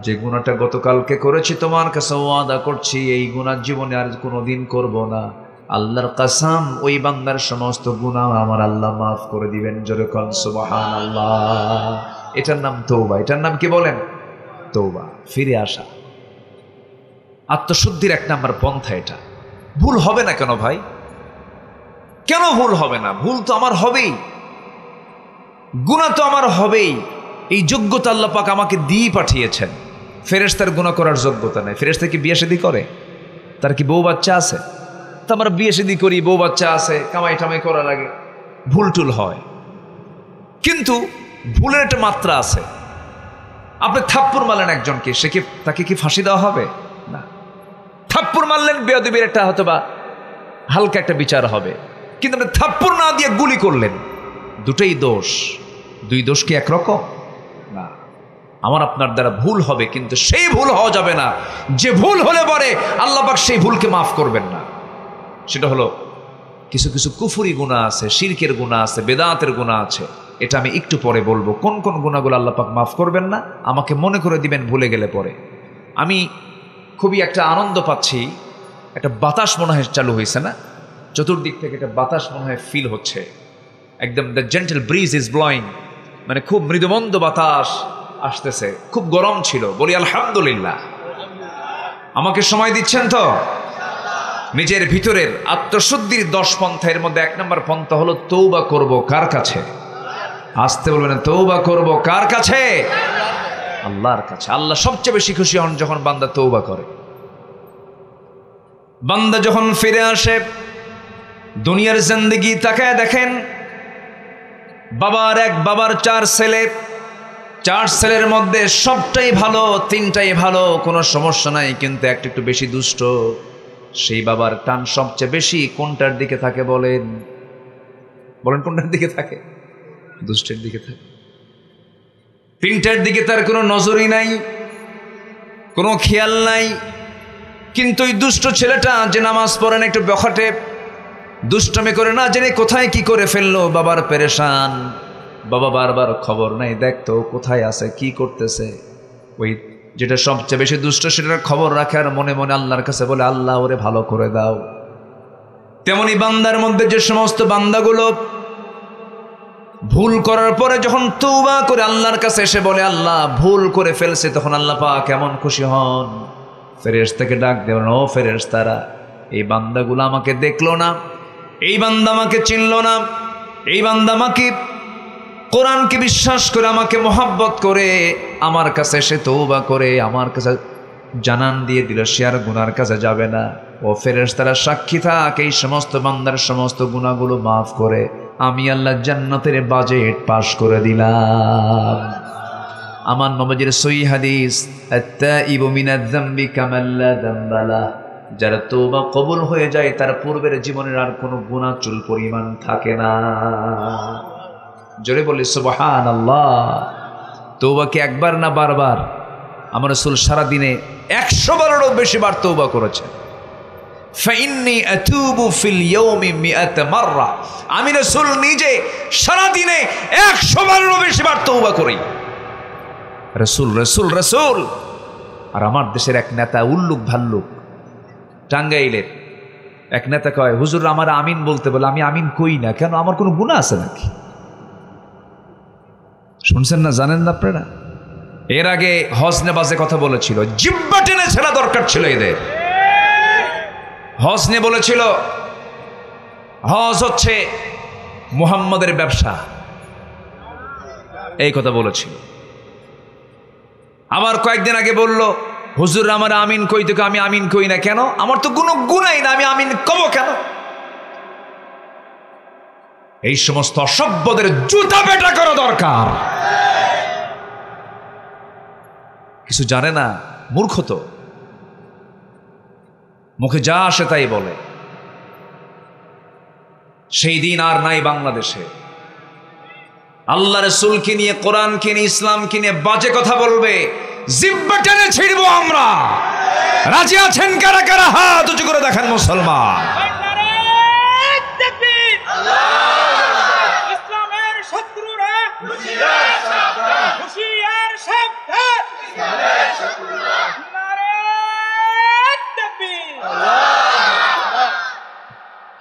যে গুনাহটা গতকালকে করেছি, তোমার কাছে ওয়াদা করছি এই গুনাহ জীবনে আর কোনোদিন করব না। আল্লাহর কসম, ওই বান্দার সমস্ত গুনাহ আমার আল্লাহ মাফ করে দিবেন। জোরে কোন সুবহানাল্লাহ। এটার নাম তওবা। এটার নাম কি বলেন? তওবা। ফিরে আসা, আত্মশুদ্ধির 1 নম্বর পন্থা এটা। ভুল হবে না কেন ভাই? কেন ভুল হবে না? ভুল তো আমার হবেই, গুনাহ তো আমার হবেই। এই যোগ্যতা আল্লাহ পাক আমাকে দিয়ে পাঠিয়েছেন। ফেরেশতার গুনাহ করার যোগ্যতা নেই। ফেরেশতা কি বিয়ে শাদী করে? তার কি বউ বাচ্চা আছে? তা আমরা বিয়ে শাদী করি, বউ বাচ্চা আছে, কামাই টামাই করা লাগে, ভুল টুল হয়। কিন্তু ভুলের একটা মাত্রা আছে। আপনি থাপ্পড় মারলেন একজনকে, সে কি, তাকে কি ফাঁসি দেওয়া হবে? না। থাপ্পড় মারলেন, বেয়াদবির একটা হয়তো বা হালকা একটা বিচার হবে। কিন্তু আপনি থাপ্পড় না দিয়ে গুলি করলেন, দুটোই দোষ। দুই দোষ কি একরকম? না। আমার আপনার দ্বারা ভুল হবে, কিন্তু সেই ভুল হওয়া যাবে না যে ভুল হলে পরে আল্লাহ পাক সেই ভুলকে মাফ করবেন না। সেটা হলো কিছু কিছু কুফরি গুনাহ আছে, শিরকের গুনাহ আছে, বেদাতের গুনাহ আছে। এটা আমি একটু পরে বলবো, কোন কোন গুনাহগুলো আল্লাহ পাক মাফ করবেন না, আমাকে মনে করে দিবেন ভুলে গেলে পরে। আমি খুবই একটা আনন্দ পাচ্ছি, একটা বাতাস মনে হয় চালু হয়েছে না, চতুর্দিক থেকে একটা বাতাস মনে হয় ফিল হচ্ছে, একদম the gentle bridge is blowing, মানে খুব মৃদুমন্দ বাতাস আসতেছে। খুব গরম ছিল, বলি আলহামদুলিল্লাহ। আমাকে সময় দিচ্ছেন তো? নিজের ভিতরের আত্মশুদ্ধির 10 পন্থার মধ্যে 1 নম্বর পন্থা হলো তওবা করব কার কাছে? আসতে বলবেন, তওবা করব কার কাছে? আল্লাহর কাছে। আল্লাহ সবচেয়ে বেশি খুশি হন যখন বান্দা তওবা করে। বান্দা যখন ফিরে আসে, দুনিয়ার জিন্দেগি তাকায় দেখেন, বাবার 4 ছেলে, 4 ছেলের মধ্যে সবটাই ভালো, 3টাই ভালো, কোনো সমস্যা নাই, কিন্তু একটু বেশি দুষ্ট। সেই বাবার টান সবচেয়ে বেশি কোনটার দিকে থাকে বলেন? বলেন কোনটার দিকে থাকে? দুষ্টের দিকে থাকে। 3টার দিকে তার কোনো নজরই নাই, কোনো খেয়াল নাই। কিন্তু ওই দুষ্ট ছেলেটা যে নামাজ পড়ে না, একটু বখাটে, দুষ্টমি করে, না জেনে কোথায় কি করে ফেললো, বাবার পেরেশান। বাবা বারবার খবর নাই, দেখতো কোথায় আছে, কি করতেছে। ওই যেটা সবচেয়ে বেশি দুষ্ট সেটার খবর রাখে আর মনে মনে আল্লাহর কাছে বলে, আল্লাহ ওরে ভালো করে দাও। তেমনি বান্দার মধ্যে যে সমস্ত বান্দাগুলো ভুল করার পরে যখন তওবা করে আল্লাহর কাছে এসে বলে আল্লাহ ভুল করে ফেলছে, তখন আল্লাহ পাক কেমন খুশি হন। ফেরেশতাকে ডাক দেন, ও ফেরেশতারা, এই বান্দাগুলো আমাকে দেখলো না, এই বান্দা আমাকে চিনলো না, এই বান্দা আমাকে কোরআনকে বিশ্বাস করে আমাকে মোহাব্বত করে আমার কাছে এসে তওবা করে আমার কাছে জানান দিয়ে দিল, সে আর গুনার কাছে যাবে না। ও ফেরেশতারা সাক্ষী থাক, এই সমস্ত বান্দার সমস্ত গুনাহগুলো মাফ করে আমি আল্লাহ জান্নাতের বাজেট পাশ করে দিলাম। আমার নবীর সহিহ হাদিস, আত-তাইবু মিনাজ যামবি কামান লা যামবা লাহ, যার তওবা কবুল হয়ে যায় তার পূর্বের জীবনের আর কোনো গুনাহ চুল পরিমাণ থাকে না। জোরে বলি সুবহানাল্লাহ। তওবা কি একবার না বারবার? আমার রাসূল সারা দিনে 100 বারেরও বেশি বার তওবা করেছেন। ফাইন্নী আতুবু ফিল ইয়াউমি 100 মাররা, আমি রাসূল নিজে সারা দিনে 100 বারেরও বেশি বার তওবা করি। রাসূল রাসূল রাসূল। আর আমার দেশের এক নেতা উল্লুক ভাল্লুক, টাঙ্গাইলের এক নেতা কয়, হুজুর আমার আমিন বলতে বলে, আমি আমিন কই না কেন, আমার কোনো গুনাহ আছে নাকি? শুনছেন না, জানেন না আপনারা? এর আগে হজ নেবাজে কথা বলেছিল, জিব্বা টেনে ছেড়া দরকার ছিল এদের। হজ নিয়ে বলেছিল হজ হচ্ছে মুহাম্মদের ব্যবসা, এই কথা বলেছিল। আবার কয়েকদিন আগে বলল, হুজুর আমার আমিন কই থেকে, আমি আমিন কই না কেন, আমার তো কোনো গুনাই না, আমি আমিন কব কেন? এই সমস্ত অসভ্যদের জুতা পেটা করা দরকার। কিছু জানে না, মূর্খ তো, মুখে যা আসে তাই বলে। সেই দিন আর নাই বাংলাদেশে। আল্লাহ রাসূলকে নিয়ে, কোরআনকে নিয়ে, ইসলামকে নিয়ে বাজে কথা বলবে, জিব্বা টেনে ছিড়বো আমরা। রাজি আছেন কারা কারা? হাত উঁচু করে দেখেন মুসলমান। ইসলামের শত্রুরা হুঁশিয়ার সাবধান, নারে তাকবীর।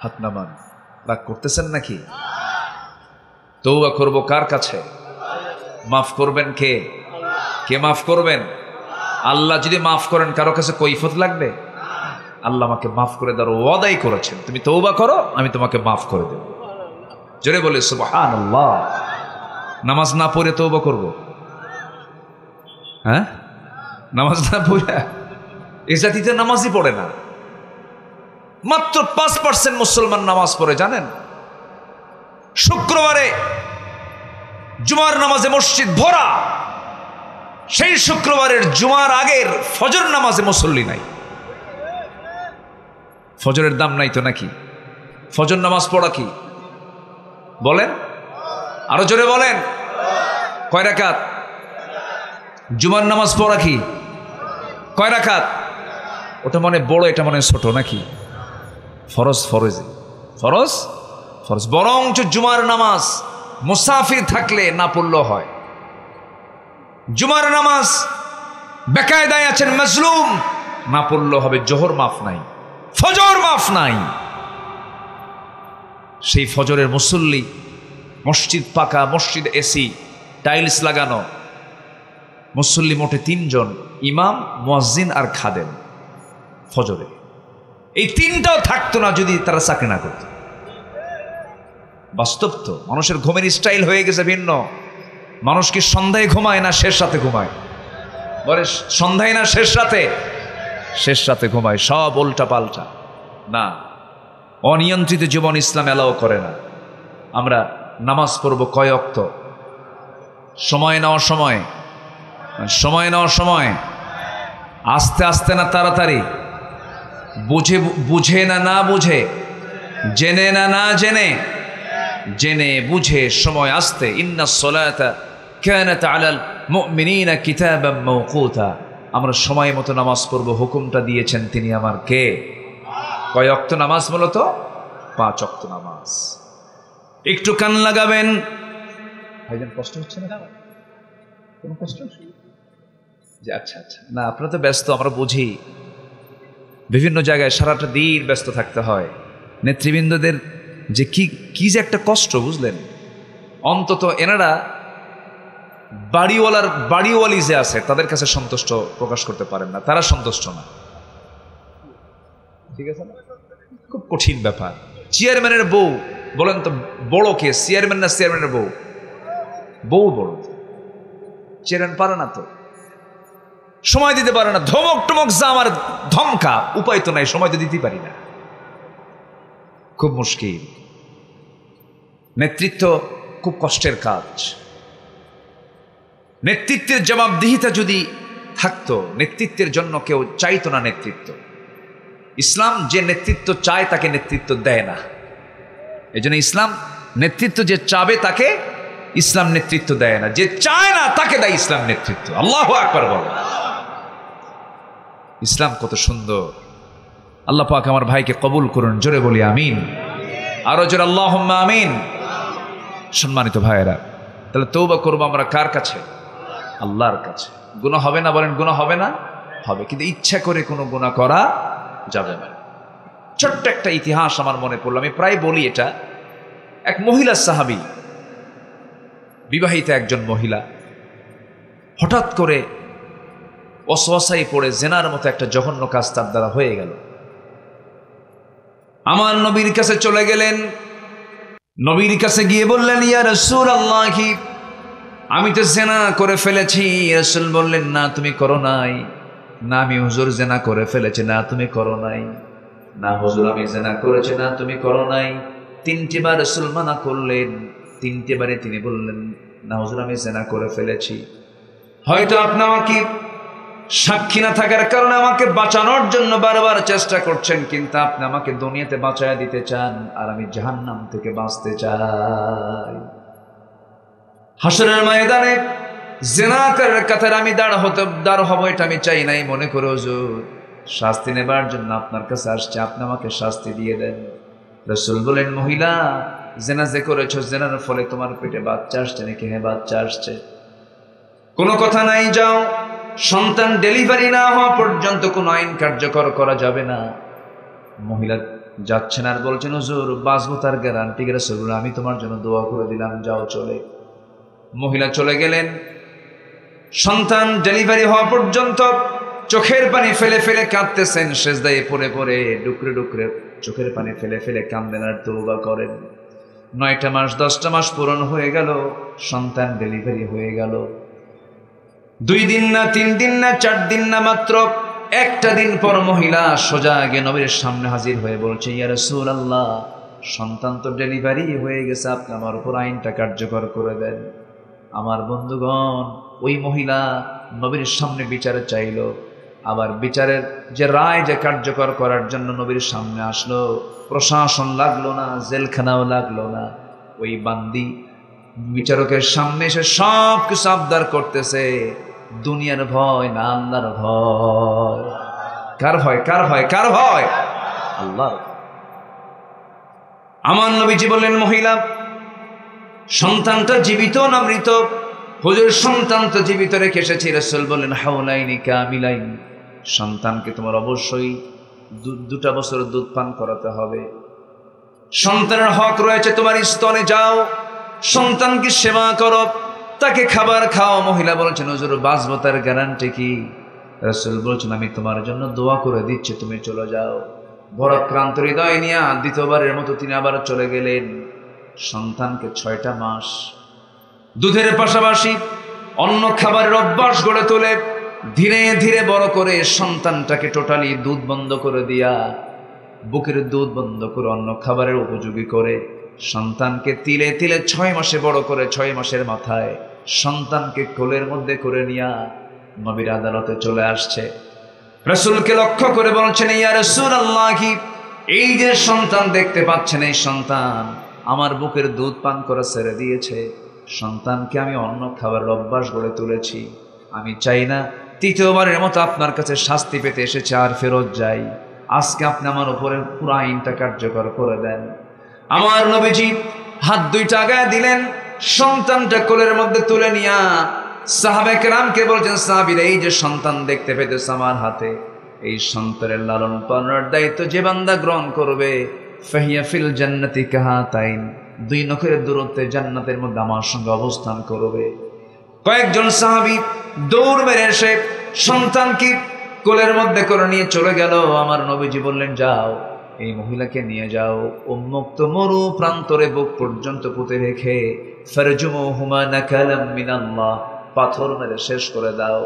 হাত নামান। রাগ করতেছেন নাকি? তওবা করব কার কাছে? মাফ করবেন কে? কে মাফ করবেন? আল্লাহ যদি মাফ করেন কারো কাছে কৈফিয়ত লাগবে? আল্লাহ আমাকে মাফ করে দেওয়ার ওয়াদাই করেছেন, তুমি তওবা করো আমি তোমাকে মাফ করে দেব। জোরে বলে সুবহানাল্লাহ। নামাজ না পড়ে তওবা করব? হ্যাঁ, নামাজ না পড়ে? এই জাতিতে নামাজই পড়ে না। মাত্র 5% মুসলমান নামাজ পড়ে, জানেন? শুক্রবারে জুমার নামাজে মসজিদ ভরা, সেই শুক্রবারের জুমার আগের ফজর নামাজে মুসল্লি নাই। ফজরের দাম নাই তো নাকি? ফজর নামাজ পড়া কি বলেন? আরো জোরে বলেন। কয় রাকাত? জুমার নামাজ পড়া কি কয় রাকাত? ওটা মনে বড়, এটা মনে ছোট নাকি? ফরজ ফরজ ফরজ ফরজ। বরঞ্চ জুমার নামাজ মুসাফির থাকলে না পড়লেও হয়। জুমার নামাজ বেকায়দায় আছেন, মাজলুম, না পড়লেও হবে। জোহর মাফ নাই, ফজর মাফ নাই। সেই ফজরের মুসল্লি, মসজিদ পাকা, মসজিদ এসি, টাইলস লাগানো, মুসল্লি মোটে 3 জন, ইমাম, মুয়াজ্জিন আর খাদেম। ফজরে এই 3টাও থাকতো না যদি তারা চাকরি না করত। বাস্তব তো, মানুষের ঘুমের স্টাইল হয়ে গেছে ভিন্ন। মানুষ কি সন্ধ্যায় ঘুমায় না শেষ রাতে ঘুমায়? বলে সন্ধ্যায় না শেষ রাতে? শেষ রাতে ঘুমায়। সব উল্টা পাল্টা। না, অনিয়ন্ত্রিত জীবন ইসলাম এলাও করে না। আমরা নামাজ পড়ব কয় ওয়াক্ত? সময় নেওয়ার সময়, সময় নেওয়ার সময়, আস্তে আস্তে না তাড়াতাড়ি, বুঝে বুঝে না না বুঝে, জেনে না না জেনে, জেনে বুঝে সময় আসতে। ইন্নাস সালাতা কানাত আলাল মুমিনিনা কিতাবাম মাওকুতা। আমরা সময় মতো নামাজ পড়ব, হুকুমটা দিয়েছেন তিনি আমার কে? কয় ওয়াক্ত নামাজ? মূলত 5 ওয়াক্ত নামাজ। একটু কান লাগাবেন। ভাইজান কষ্ট হচ্ছে না? কোনো কষ্ট হচ্ছে? যে আচ্ছা আচ্ছা, না আপনারা তো ব্যস্ত, আমরা বুঝি। বিভিন্ন জায়গায় সারাটা দিন ব্যস্ত থাকতে হয়। নেতৃবৃন্দদের যে কি যে একটা কষ্ট, বুঝলেন? অন্তত এনারা বাড়িওয়ালি যে আছে তাদের কাছে সন্তুষ্ট প্রকাশ করতে পারেন না, তারা সন্তুষ্ট না। ঠিক আছে না? খুব কঠিন ব্যাপার। চেয়ারম্যানের বউ, বলেন তো বড় কে, চেয়ারম্যান না চেয়ারম্যানের বউ? বউ বড়। চেয়ারম্যান পারে না তো, সময় দিতে পারে না। ধমক টমক যা আমার ধমকা, উপায় তো নাই, সময় তো দিতে পারি না, খুব মুশকিল। নেতৃত্ব খুব কষ্টের কাজ। নেতৃত্বের জবাবদিহিতা যদি থাকতো, নেতৃত্বের জন্য কেউ চাইতো না নেতৃত্ব। ইসলাম যে নেতৃত্ব চায় তাকে নেতৃত্ব দেয় না। এই জন্য ইসলাম নেতৃত্ব যে চাবে তাকে ইসলাম নেতৃত্ব দেয় না, যে চায় না তাকে দেয় ইসলাম নেতৃত্ব। আল্লাহু আকবার বলো। ইসলাম কত সুন্দর। আল্লাহ পাক আমার ভাইকে কবুল করুন, জোরে বলি আমিন। আরো জোরে আল্লাহুম্মা আমিন। সম্মানিত ভাইয়েরা, তাহলে তওবা করবো আমরা কার কাছে? আল্লাহর কাছে। গুনাহ হবে না? বলেন গুনাহ হবে না? হবে, কিন্তু ইচ্ছা করে কোনো গুনাহ করা যাবে না। ছোট্ট একটা ইতিহাস আমার মনে পড়লো, আমি প্রায় বলি এটা। এক মহিলা সাহাবী, বিবাহিতা একজন মহিলা, হঠাৎ করে ওয়াসওয়াসায় পড়ে জেনার মতো একটা জঘন্য কাজ তার দ্বারা হয়ে গেল। আমার নবীর কাছে চলে গেলেন। নবীর কাছে গিয়ে বললেন, ইয়া রাসূলুল্লাহ, আমি তো জেনা করে ফেলেছি। রাসূল বললেন, না তুমি করো নাই। না আমি হুজুর জেনা করে ফেলেছি। না তুমি করো নাই। না হুজুর আমি জেনা করেছি। না তুমি করো নাই। 3টি বার রাসূল মানা করলেন। 3টে বারে তিনি বললেন, না হুজুর আমি জেনা করে ফেলেছি। হয়তো আপনি আমাকে সাক্ষী না থাকার কারণে আমাকে বাঁচানোর জন্য বারবার চেষ্টা করছেন, কিন্তু আপনি আমাকে দুনিয়াতে বাঁচায়া দিতে চান, আর আমি জাহান্নাম থেকে বাঁচতে চাই। হাসরের ময়দানে জিনাকারের কাতারে আমি দাঁড় হব, এটা আমি চাই নাই। মনে করে হুজুর শাস্তি নেবার জন্য আপনার কাছে আসছে, আপনি আমাকে শাস্তি দিয়ে দেন। রাসূল বলেন, মহিলা জেনা যে করেছো, জেনার ফলে তোমার পেটে বাচ্চা আসছে নাকি? হ্যাঁ বাচ্চা আসছে। কোনো কথা নাই, যাও। সন্তান ডেলিভারি না হওয়া পর্যন্ত কোনো আইন কার্যকর করা যাবে না। মহিলা যাচ্ছেন আর বলছেন, হুজুর বাঁচবো তার গ্যারান্টি? রাসূল, আমি তোমার জন্য দোয়া করে দিলাম, যাও চলে। মহিলা চলে গেলেন। সন্তান ডেলিভারি হওয়া পর্যন্ত চোখের পানি ফেলে ফেলে কাঁদতেছেন, সেজদায় পড়ে পড়ে ডুকরে ডুকরে চোখের পানি ফেলে ফেলে কাঁদেন আর তওবা করেন। 9টা মাস 10টা মাস পূরণ হয়ে গেল, সন্তান ডেলিভারি হয়ে গেল। 2 দিন না 3 দিন না 4 দিন না, মাত্র একটা দিন পর মহিলা সোজা গিয়ে নবীর সামনে হাজির হয়ে বলছে, ইয়া রাসূলুল্লাহ, সন্তান তো ডেলিভারি হয়ে গেছে, আপনি আমার উপর আইনটা কার্যকর করে দেন। আমার বন্ধুগণ, ওই মহিলা নবীর সামনে বিচার চাইল, আবার বিচারের যে রায় যে কার্যকর করার জন্য নবীর সামনে আসলো। প্রশাসন লাগলো না, জেলখানাও লাগলো না। ওই বান্দি বিচারকের সামনে এসে সব কিছু আবদার করতেছে। দুনিয়ার ভয় না আল্লাহর ভয়? কার ভয়? কার ভয়? কার ভয়? আল্লাহর। আমার নবীজি বললেন, মহিলা সন্তানটা জীবিত না মৃত? হুজুর সন্তান তো জীবিত রেখে এসেছি। রাসূল বললেন, হাওলাইনি কামিলাইন, সন্তানকে তোমার অবশ্যই 2টা বছর দুধ পান করাতে হবে। সন্তানের হক রয়েছে তোমার স্তনে, যাও সন্তানকে সেবা করো, তাকে খাবার খাও। মহিলা বলছেন, হুজুর বাঁচবো তার গ্যারান্টি কি? রাসূল বলছেন, আমি তোমার জন্য দোয়া করে দিচ্ছি, তুমি চলে যাও। ভরাক্রান্ত হৃদয় নিয়ে দ্বিতীয়বারের মতো তিনি আবার চলে গেলেন। সন্তানকে 6টা মাস দুধের পাশাপাশি অন্য খাবারের অভ্যাস গড়ে তোলে ধীরে ধীরে বড় করে সন্তানটাকে টোটালি দুধ বন্ধ করে দিয়া বুকের দুধ বন্ধ করে অন্য খাবারের উপযোগী করে সন্তানকে তিলে তিলে 6 মাসে বড় করে 6 মাসের মাথায় সন্তানকে কোলের মধ্যে করে নিয়ে নবীর আদালতে চলে আসছে। রাসূলকে লক্ষ্য করে বলছেন, ইয়া রাসূলুল্লাহ, এই যে সন্তান দেখতে পাচ্ছেন, এই সন্তান আমার বুকের দুধ পান করে ছেড়ে দিয়েছে। সন্তানকে আমি অন্য খাবারের অভ্যাস গড়ে তুলেছি। আমি চাই না তৃতীয়বারের মতো আপনার কাছে শাস্তি পেতে এসেছে আর ফেরত যাই। আজকে আপনি আমার উপরে পুরো আইনটা কার্যকর করে দেন। আমার নবীজি হাত দুইটা আগায় দিলেন, সন্তানটা কোলের মধ্যে তুলে নিয়া সাহাবায়ে কেরামকে বলছেন, সাহাবীরা, এই যে সন্তান দেখতে পেতেছে আমার হাতে, এই সন্তানের লালন পালনের দায়িত্ব যে বান্দা গ্রহণ করবে, ফাহিয়া ফিল জান্নাতি কাহাতাইন, 2 নখের দূরত্বে জান্নাতের মধ্যে আমার সঙ্গে অবস্থান করবে। কয়েকজন সাহাবী দৌড় মেরে এসে সন্তানকে কোলের মধ্যে করে নিয়ে চলে গেল। আমার নবীজি বললেন, যাও এই মহিলাকে নিয়ে যাও, উন্মুক্ত মরু প্রান্তরে বুক পর্যন্ত পুঁতে রেখে ফারজুমুহুমা নাকালাম মিনাল্লাহ, পাথর মেরে শেষ করে দাও।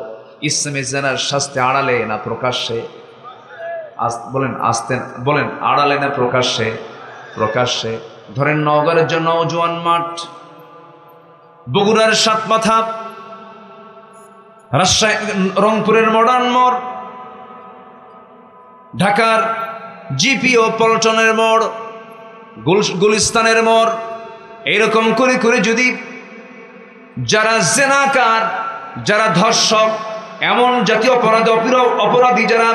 ইসলামী জানার শাস্তি আড়ালে না প্রকাশ্যে? বলেন আড়ালে না প্রকাশ্যে? প্রকাশ্যে। ধরেন নওগাঁর জন্য নওজোয়ান মাঠ, বগুড়ার 7 মাথা, রাজশাহী রংপুরের মডার্ন মোড়, ঢাকার জিপি ও পল্টনের মোড়, গুলিস্তানের মোড়, এরকম করে করে যদি যারা জেনাকার, যারা ধর্ষক, এমন জাতীয় অপরাধী যারা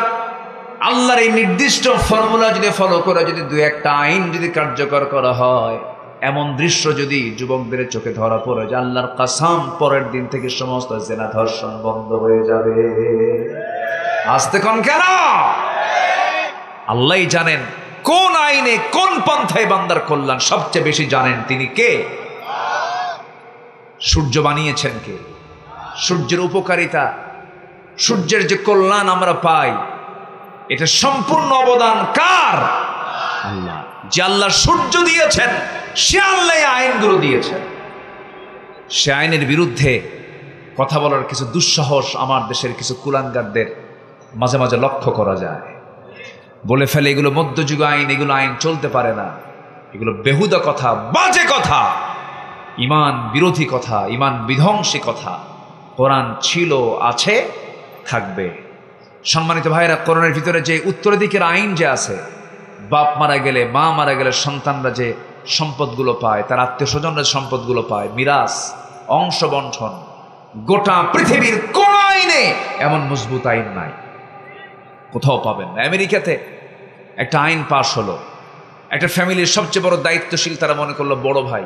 আল্লাহর এই নির্দিষ্ট ফর্মুলা যদি ফলো করে যদি 2-1টা আইন যদি কার্যকর করা হয়, এমন দৃশ্য যদি যুবকদের চোখে ধরা পড়ে যে আল্লাহর কসম পরের দিন থেকে সমস্ত জেনা ধর্ষণ বন্ধ হয়ে যাবে। আসতে কোন কেন? আল্লাহই জানেন কোন আইনে কোন পন্থায় বান্দার কল্যাণ সবচেয়ে বেশি জানেন। তিনি কে? সূর্য বানিয়েছেন কে? সূর্যের উপকারিতা, সূর্যের যে কল্যাণ আমরা পাই, এটা সম্পূর্ণ অবদান কার? আল্লাহ। যে আল্লাহ সূর্য দিয়েছেন, সে আল্লাহ আইনগুলো দিয়েছেন। সে আইনের বিরুদ্ধে কথা বলার কিছু দুঃসাহস আমার দেশের কিছু কুলাঙ্গারদের মাঝে মাঝে লক্ষ্য করা যায়। বলে ফেলে এগুলো মধ্যযুগ আইন, এগুলো আইন চলতে পারে না, এগুলো বেহুদা কথা, বাজে কথা, ইমান বিরোধী কথা, ইমান বিধ্বংসী কথা। কোরআন ছিল, আছে, থাকবে। সম্মানিত ভাইরা, কোরআনের ভিতরে যে উত্তরাধিকার আইন যে আছে, বাপ মারা গেলে, মা মারা গেলে সন্তানরা যে সম্পদগুলো পায়, তার আত্মীয় স্বজনরা সম্পদগুলো পায়, মিরাস, অংশ বন্টন, গোটা পৃথিবীর কোন আইনে এমন মজবুত আইন নাই, কোথাও পাবেন না। আমেরিকাতে একটা আইন পাশ হলো, একটা ফ্যামিলির সবচেয়ে বড় দায়িত্বশীল তারা মনে করলো বড় ভাই,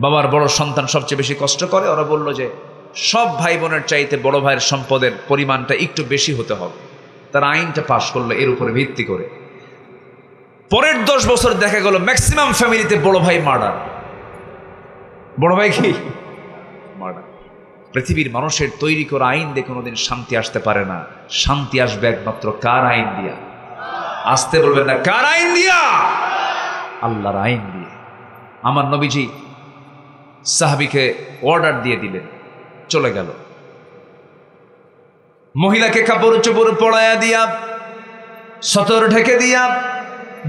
বাবার বড় সন্তান সবচেয়ে বেশি কষ্ট করে। ওরা বলল যে সব ভাই বোনের চাইতে বড় ভাইয়ের সম্পদের পরিমাণটা একটু বেশি হতে হবে। তারা আইনটা পাশ করলো এর উপরে ভিত্তি করে। পরের 10 বছর দেখা গেল ম্যাক্সিমাম ফ্যামিলিতে বড় ভাই মার্ডার। বড় ভাই কি মার্ডার। পৃথিবীর মানুষের তৈরি করা আইন দিয়ে কোনোদিন শান্তি আসতে পারে না। শান্তি আসবে একমাত্র কার আইন দিয়া? আসতে বলবেন না, কার আইন দিয়া? আল্লাহর আইন দিয়ে। আমার নবীজি সাহাবীকে অর্ডার দিয়ে দিলেন, চলে গেল। মহিলাকে কাপড় চোপড় পড়ায়া দিয়া, সতর ঢেকে দিয়া,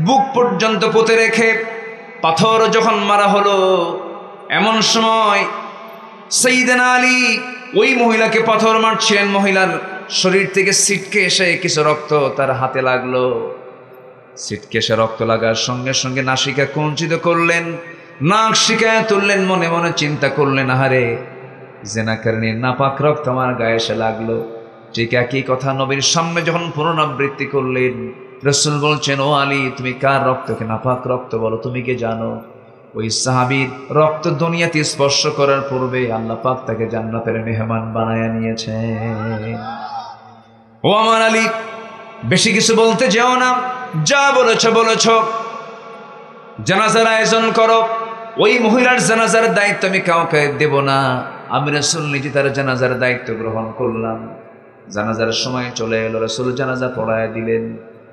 বুক পর্যন্ত পুঁতে রেখে পাথর যখন মারা হলো, এমন সময় সাইয়েদনা আলী ওই মহিলাকে পাথর মারছিলেন। মহিলার শরীর থেকে ছিটকে এসে কিছু রক্ত তার হাতে লাগলো। ছিটকে এসে রক্ত লাগার সঙ্গে সঙ্গে নাসিকা কুঞ্চিত করলেন, নাক শিকায় তুললেন, মনে মনে চিন্তা করলেন, আহারে জেনাকারীর নাপাক রক্ত আমার গায়ে এসে লাগলো। ঠিক একই কথা নবীর সামনে যখন পুনরাবৃত্তি করলেন, রাসূল বলছেন, ও আলী, তুমি কার রক্তকে নাপাক রক্ত বলো? তুমি কে জানো? ওই সাহাবীর রক্ত দুনিয়াতে স্পর্শ করার পূর্বে আল্লাহ পাক তাকে জান্নাতের মেহমান বানায়া নিয়েছেন। ও আমার আলী, বেশি কিছু বলতে যেও না, যা বলেছো বলেছো। জানাজার আয়োজন করো। ওই মহিলার জানাজার দায়িত্ব আমি কাউকে দেব না, আমি রাসূল নিজে তার জানাজার দায়িত্ব গ্রহণ করলাম। জানাজার সময় চলে এলো, রাসূল জানাজা পড়ায় দিলেন।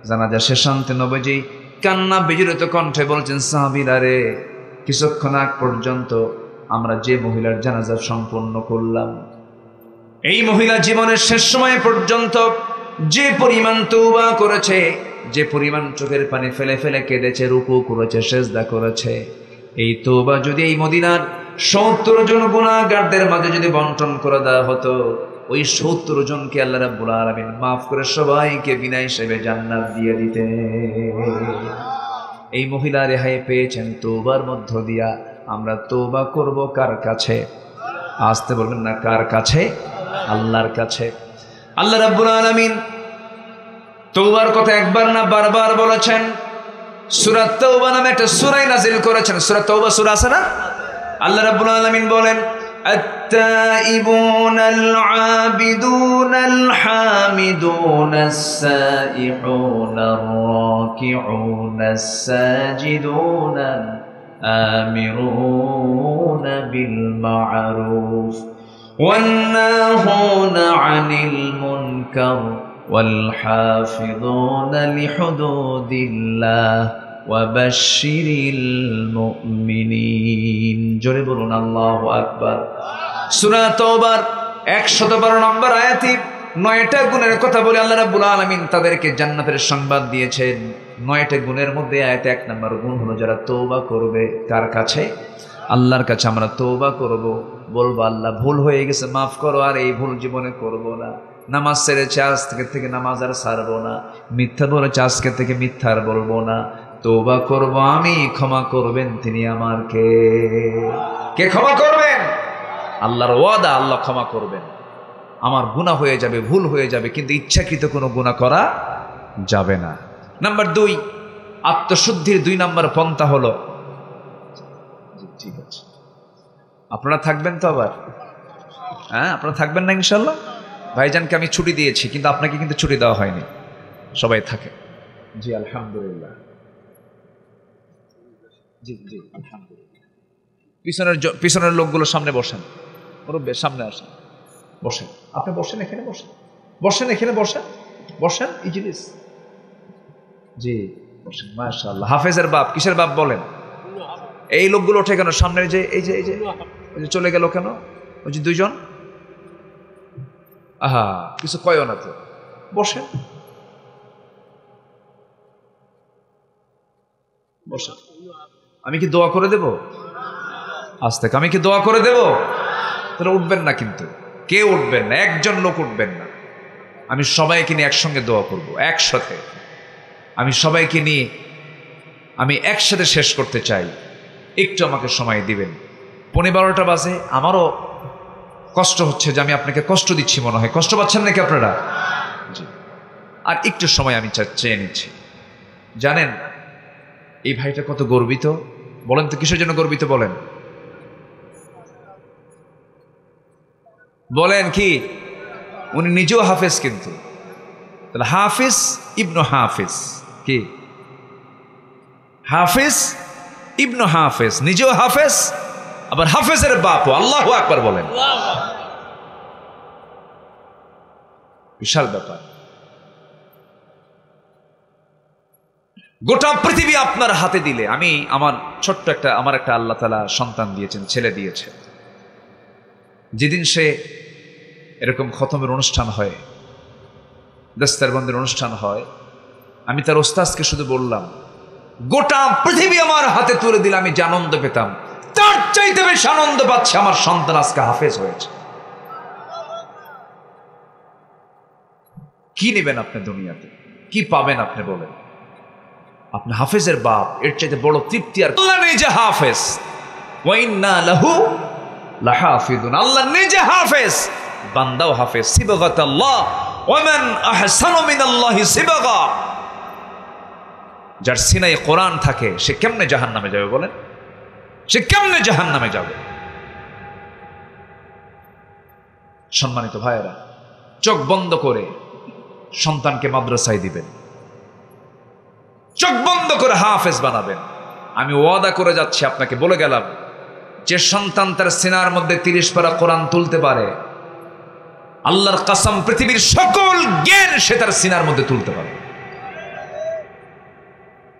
জানাজা শেষান্তে নবীজি কান্না বিজড়িত কণ্ঠে বলছেন, সাহাবীরা রে, কিছুক্ষণ আগ পর্যন্ত আমরা যে মহিলার জানাজা সম্পন্ন করলাম, এই মহিলা জীবনের শেষ সময় পর্যন্ত যে পরিমাণ তওবা করেছে, যে পরিমাণ চোখের পানি ফেলে ফেলে কেঁদেছে, রুকু করেছে, সেজদা করেছে, এই তওবা যদি এই মদিনার ৭০ জন গুনাহগারদের মাঝে যদি বন্টন করে দেওয়া হতো, ওই ৭০ জনকে আল্লাহ রাব্বুল আলামিন মাফ করে সবাইকে বিনা হিসেবে জান্নাত দিয়ে দিতেন। এই মহিলা রেহাই পেয়েছেন তওবার মধ্য দিয়া। আমরা তওবা করব কার কাছে? আসতে বলবেন না, কার কাছে? আল্লাহর কাছে। আল্লাহ রাব্বুল আলামিন তওবার কথা একবার না বারবার বলেছেন। সূরা তাওবা নামে একটা সূরা নাযিল করেছেন। সূরা তাওবা সূরা আছে না? আল্লাহ রাব্বুল আলামিন বলেন, التائبون العابدون الحامدون السائحون الراكعون الساجدون الآمرون بالمعروف والناهون عن المنكر والحافظون لحدود الله وبشر المؤمنين। জোরে বলুন আল্লাহু আকবার। সূরা তাওবার ১১২ নম্বর আয়াতে ৯টা গুণের কথা বলে আল্লাহ রাব্বুল আলামিন তাদেরকে জান্নাতের সংবাদ দিয়েছেন। ৯টা গুণের মধ্যে আয়াতে ১ নম্বর গুণ হলো যারা তওবা করবে। কার কাছে? আল্লাহর কাছে। আমরা তওবা করব, বলবো আল্লাহ ভুল হয়ে গেছে, মাফ করো, আর এই ভুল জীবনে করব না। নামাজ ছেড়েছে, আজকে থেকে নামাজ আর ছাড়বো না। মিথ্যা বলেছে, আজকে থেকে মিথ্যা আর বলবো না। তওবা করব আমি, ক্ষমা করবেন তিনি আমার কে? কে ক্ষমা করবেন? আল্লাহর ওয়াদা, আল্লাহ ক্ষমা করবেন। আমার গুনাহ হয়ে যাবে, ভুল হয়ে যাবে, কিন্তু ইচ্ছাকৃত কোনো গুনাহ করা যাবে না। নাম্বার ২, আত্মশুদ্ধির ২ নম্বর পন্থা হলো, ঠিক আছে আপনারা থাকবেন তো আবার? হ্যাঁ, আপনারা থাকবেন না ইনশাল্লাহ? ভাইজানকে আমি ছুটি দিয়েছি, কিন্তু আপনাকে কিন্তু ছুটি দেওয়া হয়নি। সবাই থাকে। জি আলহামদুলিল্লাহ। জি জি আলহামদুলিল্লাহ। পিছনের লোকগুলো সামনে বসেন, মুরব্বি সামনে আসেন, বসেন। আপনি বসেন, এখানে বসেন, বসেন, এখানে বসেন, বসেন ইজলিস। জি বসেন। মাশাআল্লাহ। হাফেজের বাপ, কিসের বাপ বলেন? এই লোকগুলো ওঠে কেন সামনের? যে এই যে চলে গেল কেন? ওই যে ২ জন। আহা, কিছু কয়ও না তো, বসেন বসেন। আমি কি দোয়া করে দেব? আজ থেকে আমি কি দোয়া করে দেব? তাহলে উঠবেন না, কিন্তু কেউ উঠবেন না, একজন লোক উঠবেন না। আমি সবাইকে নিয়ে একসঙ্গে দোয়া করব, একসাথে। আমি সবাইকে নিয়ে আমি একসাথে শেষ করতে চাই। একটু আমাকে সময় দিবেন। ১২:১৫ বাজে। আমারও কষ্ট হচ্ছে যে আমি আপনাকে কষ্ট দিচ্ছি মনে হয়। কষ্ট পাচ্ছেন নাকি আপনারা? জি। আর একটু সময় আমি চেয়ে নিচ্ছি। জানেন এই ভাইটা কত গর্বিত? বলেন তো কিসের জন্য গর্বিত? বলেন বলেন কি? উনি নিজেও হাফেজ, কিন্তু তাহলে হাফিজ ইবনু হাফিজ। কি? হাফিজ ইবনু হাফেজ, নিজেও হাফেজ, আবার হাফেজের বাপ। আল্লাহু আকবার বলেন। বিশাল ব্যাপার। গোটা পৃথিবী আপনার হাতে দিলে, আমি আমার ছোট্ট আমার একটা আল্লাহ তাআলা সন্তান দিয়েছেন, ছেলে দিয়েছে। যেদিন সে এরকম খতমের অনুষ্ঠান হয়, দস্তারবন্দের অনুষ্ঠান হয়, আমি তার ওস্তাদকে শুধু বললাম, গোটা পৃথিবী আমার হাতে তুলে দিলে আমি যে আনন্দ পেতাম, তার চাইতে বেশি আনন্দ পাচ্ছে আমার সন্তান আজকে হাফেজ হয়েছে। কি নেবেন আপনি দুনিয়াতে? কি পাবেন আপনি বলেন? আপনি হাফেজের বাপ, এর চাইতে বড় তৃপ্তি আর? আল্লাহ নিজে হাফেজ, ওয়া ইন্না লাহু লাহাফিজুন। আল্লাহ নিজে হাফেজ, বান্দাও হাফেজ। সিবগাতাল্লাহ, ওয়া মান আহসানু মিনাল্লাহি সিবগা। যার সিনায় কোরআন থাকে সে কেমনে জাহান্নামে যাবে বলেন? সে কেমনে জাহান্নামে যাবে? সম্মানিত ভাইয়েরা, চোখ বন্ধ করে সন্তানকে মাদ্রাসায় দিবেন, চোখ বন্ধ করে হাফেজ বানাবেন। আমি ওয়াদা করে যাচ্ছি, আপনাকে বলে গেলাম, যে সন্তান তার সিনার মধ্যে ৩০ পারা কোরআন তুলতে পারে, আল্লাহর কসম পৃথিবীর সকল জ্ঞান সে তার সিনার মধ্যে তুলতে পারে।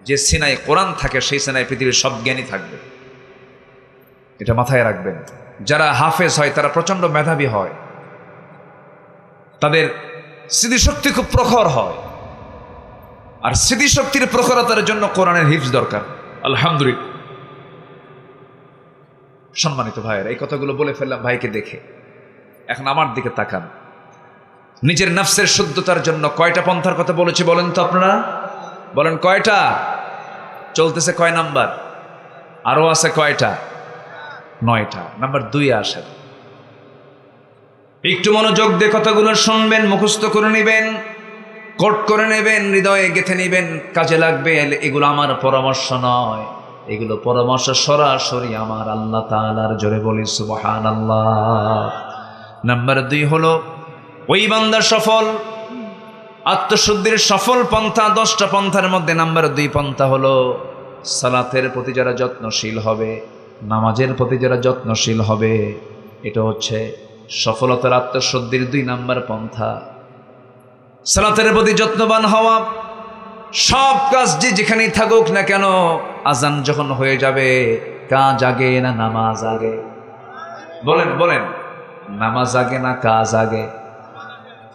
যে সিনায় কোরআন থাকে সেই সিনায় পৃথিবীর সব জ্ঞানই থাকবে। এটা মাথায় রাখবেন। যারা হাফেজ হয় তারা প্রচন্ড মেধাবী হয়, তাদের স্মৃতিশক্তি খুব প্রখর হয়। আর স্মৃতিশক্তির প্রখরতার জন্য কোরআনের হিফজ দরকার। আলহামদুলিল্লাহ। সম্মানিত ভাইয়েরা, এই কথাগুলো বলে ফেললাম ভাইকে দেখে। এখন আমার দিকে তাকান। নিজের নফসের শুদ্ধতার জন্য কয়টা পন্থার কথা বলেছি বলেন তো আপনারা? বলেন কয়টা? চলতেছে কয় নাম্বার? আরো আছে কয়টা? 9টা। নাম্বার 2 আসেন। একটু মনোযোগ দিয়ে কথাগুলো শুনবেন, মুখস্থ করে নেবেন, কোট করে নেবেন, হৃদয়ে গেঁথে নেবেন, কাজে লাগবে। এগুলো আমার পরামর্শ নয়, এগুলো পরামর্শ সরাসরি আমার আল্লাহ তাআলার। জোরে বলি সুবহানাল্লাহ। নাম্বার 2 হলো ওই বান্দা সফল, আত্মশুদ্ধির সফল পন্থা 10টা পন্থার মধ্যে নাম্বার 2 পন্থা হলো সালাতের প্রতি যারা যত্নশীল হবে, নামাজের প্রতি যারা যত্নশীল হবে। এটা হচ্ছে সফলতার আত্মশুদ্ধির 2 নাম্বার পন্থা। সালাতের প্রতি যত্নবান হওয়া। সব কাজ যেখানেই থাকুক না কেন, আজান যখন হয়ে যাবে কাজ আগে না নামাজ আগে? বলেন বলেন, নামাজ আগে না কাজ আগে?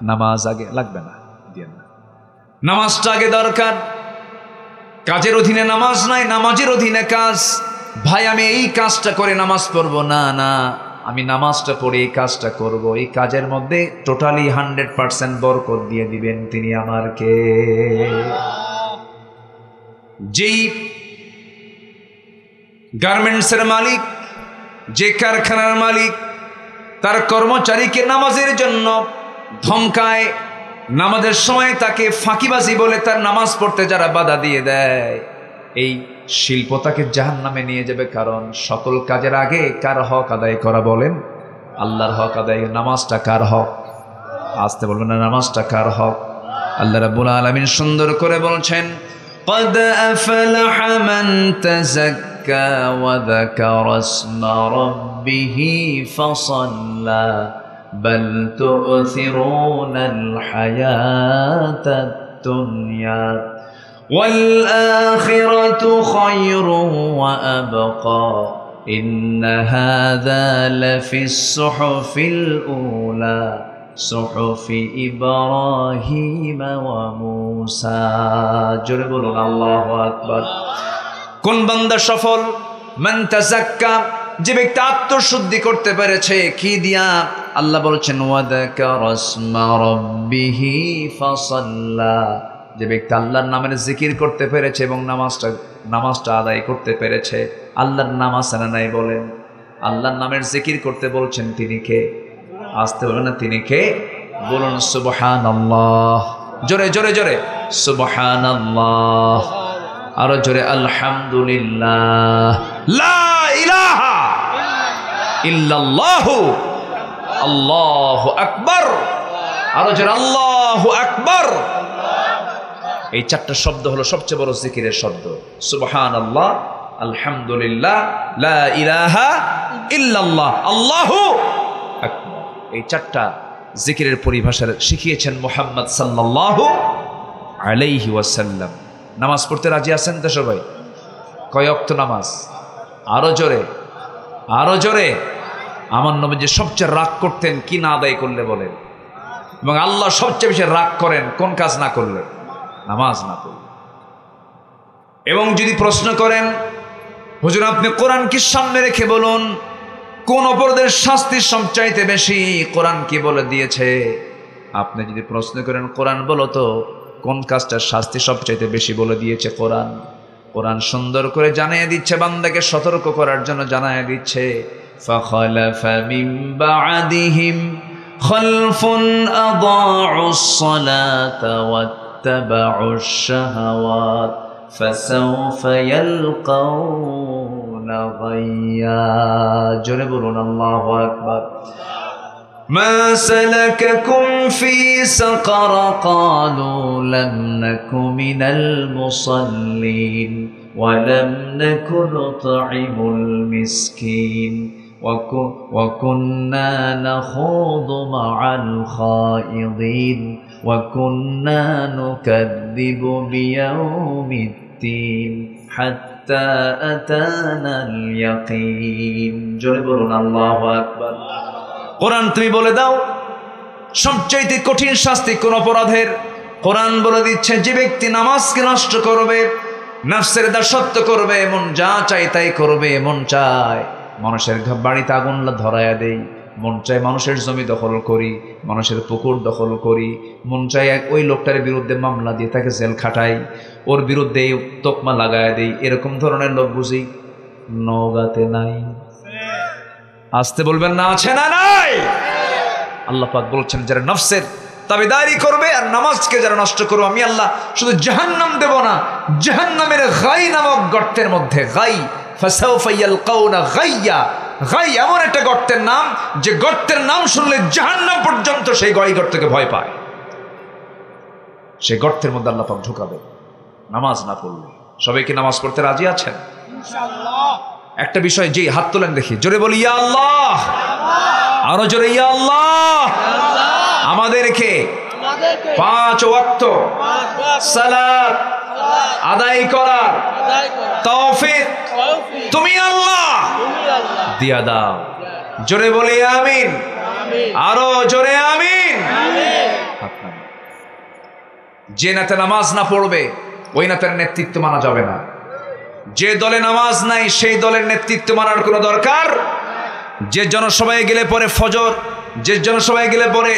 নামাজ আগে। লাগবে না, দিয়ে না। নামাজটা আগে দরকার। কাজের অধীনে নামাজ নাই, নামাজের অধীনে কাজ। ভাই আমি এই কাজটা করে নামাজ পড়বো না, না আমি নামাজটা পড়ে এই কাজটা করব, এই কাজের মধ্যে টোটালি 100% বরকত দিয়ে দিবেন তিনি আমার কে? যেই গার্মেন্টসের মালিক, যে কারখানার মালিক তার কর্মচারীকে নামাজের জন্য ধমকায়, নামাজের সময় তাকে ফাঁকিবাজি বলে তার নামাজ পড়তে যারা বাধা দিয়ে দেয়, এই শিল্প তাকে জাহান্নামে নিয়ে যাবে। কারণ সকল কাজের আগে কার হক আদায় করা? বলেন আল্লাহর হক আদায়। নামাজটা কার হক? আসতে বলবেন না, নামাজটা কার হক? আল্লাহ রাব্বুল আলামিন সুন্দর করে বলছেন, قد أفلح من تزكى وذكر اسم ربه فصلى بل تؤثرون الحياة الدنيا والآخرة خير وأبقى إن هذا لفي الصحف الأولى صحف إبراهيم وموسى। জোরে বলুন আল্লাহু আকবার। কোন বান্দা সফল? মান তাযাক্কা, যে ব্যক্তি আত্মশুদ্ধি করতে পেরেছে। কি দিয়া? আল্লাহ বলছেন ওয়াযাকারা ইসমা রাব্বিহি ফাসাল্লা, যে ব্যক্তি আল্লাহর নামের জিকির করতে পেরেছে এবং নামাজটা আদায় করতে পেরেছে। আল্লাহর নাম আছে না নাই? বলেন। আল্লাহর নামের জিকির করতে বলছেন, তিনি কে? আসতে বলেন না, তিনি কে? বলুন সুবহানাল্লাহ। জোরে জোরে জোরে সুবহানাল্লাহ। আরো জোরে আলহামদুলিল্লাহ। লা ইলাহা ইল্লাল্লাহু আল্লাহু আকবার। আরো জোরে আল্লাহু আকবার। এই 4টা শব্দ হলো সবচেয়ে বড় জিকিরের শব্দ। সুবহানাল্লাহ, আলহামদুলিল্লাহ, লা ইলাহা ইল্লাল্লাহ, আল্লাহু আকবার। এই 4টা জিকিরের পরিভাষা শিখিয়েছেন মুহাম্মদ সাল্লাল্লাহু আলাইহি ওয়াসাল্লাম। নামাজ পড়তে রাজি আছেন তো সবাই? কয় ওয়াক্ত নামাজ? আরো জোরে, আরো জোরে। আমার নবী যে সবচেয়ে রাগ করতেন কি না আদায় করলে? বলেন। এবং আল্লাহ সবচেয়ে বেশি রাগ করেন কোন কাজ না করলে? নামাজ না করলে। এবং যদি প্রশ্ন করেন হুজুর আপনি কোরআন কি সামনে রেখে বলুন, কোন অপরাধের শাস্তি সবচাইতে বেশি? কোরআন কি বলে দিয়েছে? আপনি যদি প্রশ্ন করেন কোরআন বলো তো কোন কাজটার শাস্তি সবচাইতে বেশি বলে দিয়েছে কোরআন? কোরআন সুন্দর করে জানিয়ে দিচ্ছে, বান্দাকে সতর্ক করার জন্য জানিয়ে দিচ্ছে, ফাখালাফা মিন বা'দিহিম খালফুন আদাউস সালাতা ওয়াত্তাবাউশ শাহাওয়াত ফাসাউফা ইয়ালকাউনা গায়্যা। জোরে বলুন আল্লাহু আকবার। মা সালাকাকুম ফি সাকার ক্বালু লাম নাকু মিনাল মুসাল্লিন ওয়া লাম নাকু নুতঈমুল মিসকিন ওয়া কুন্না নাখুযু মা'আল খায়িদিন ওয়া কুন্না নুকাযযিবু বিয়াউমিদ্দিন হাত্তা আতানাল ইয়াকিন। জোরে বলুন আল্লাহু আকবার। কোরআন তুমি বলে দাও সবচাইতে কঠিন শাস্তি কোন অপরাধের? কোরআন বলে দিচ্ছে যে ব্যক্তি নামাজকে নষ্ট করবে, নফসের দাসত্ব করবে, মন যা চাই তাই করবে, মন চায় মানুষের বাড়িতে আগুন ধরায়া দেই, মন চায় মানুষের জমি দখল করি, মানুষের পুকুর দখল করি, মন চায় ওই লোকটার বিরুদ্ধে মামলা দিয়ে তাকে জেল খাটাই, ওর বিরুদ্ধে তোকমা লাগায় দেই, এরকম ধরনের লোক বুঝি নওগাঁতে নাই? আসতে বলবেন না, আছে না নাই? আল্লাহ পাক বলছেন যারা নফসের তাবেদারি করবে আর নামাজকে যারা নষ্ট করবে, আমি আল্লাহ শুধু জাহান্নাম দেব না, জাহান্নামের গাই নামক গর্তের মধ্যে, গাই ফাসাউফা ইয়ালকাউনা গাইয়া, গাই এমন একটা গর্তের নাম যে গর্তের নাম শুনলে জাহান্নাম পর্যন্ত সেই গাই গর্তকে ভয় পায়। সেই গর্তের মধ্যে আল্লাহ পাক ঢুকাবে নামাজ না পড়লে। সবাই কি নামাজ পড়তে রাজি আছেন? ইনশাআল্লাহ। একটা বিষয়, যে হাত তোলেন দেখি, জোরে বলি ইয়া আল্লাহ, আরো জোরে ইয়া আল্লাহ। আমাদেরকে 5 ওয়াক্ত সালাত আদায় করার তৌফিক তুমি আল্লাহ দিয়া দাও। জোরে বলি আমিন, আরো জোরে আমিন। যে নেতা নামাজ না পড়বে ওই নেতার নেতৃত্ব মানা যাবে না। যে দলে নামাজ নাই সেই দলের নেতৃত্ব মানার কোনো দরকার। যে জনসভায় গেলে পরে ফজর, যে জনসভায় গেলে পরে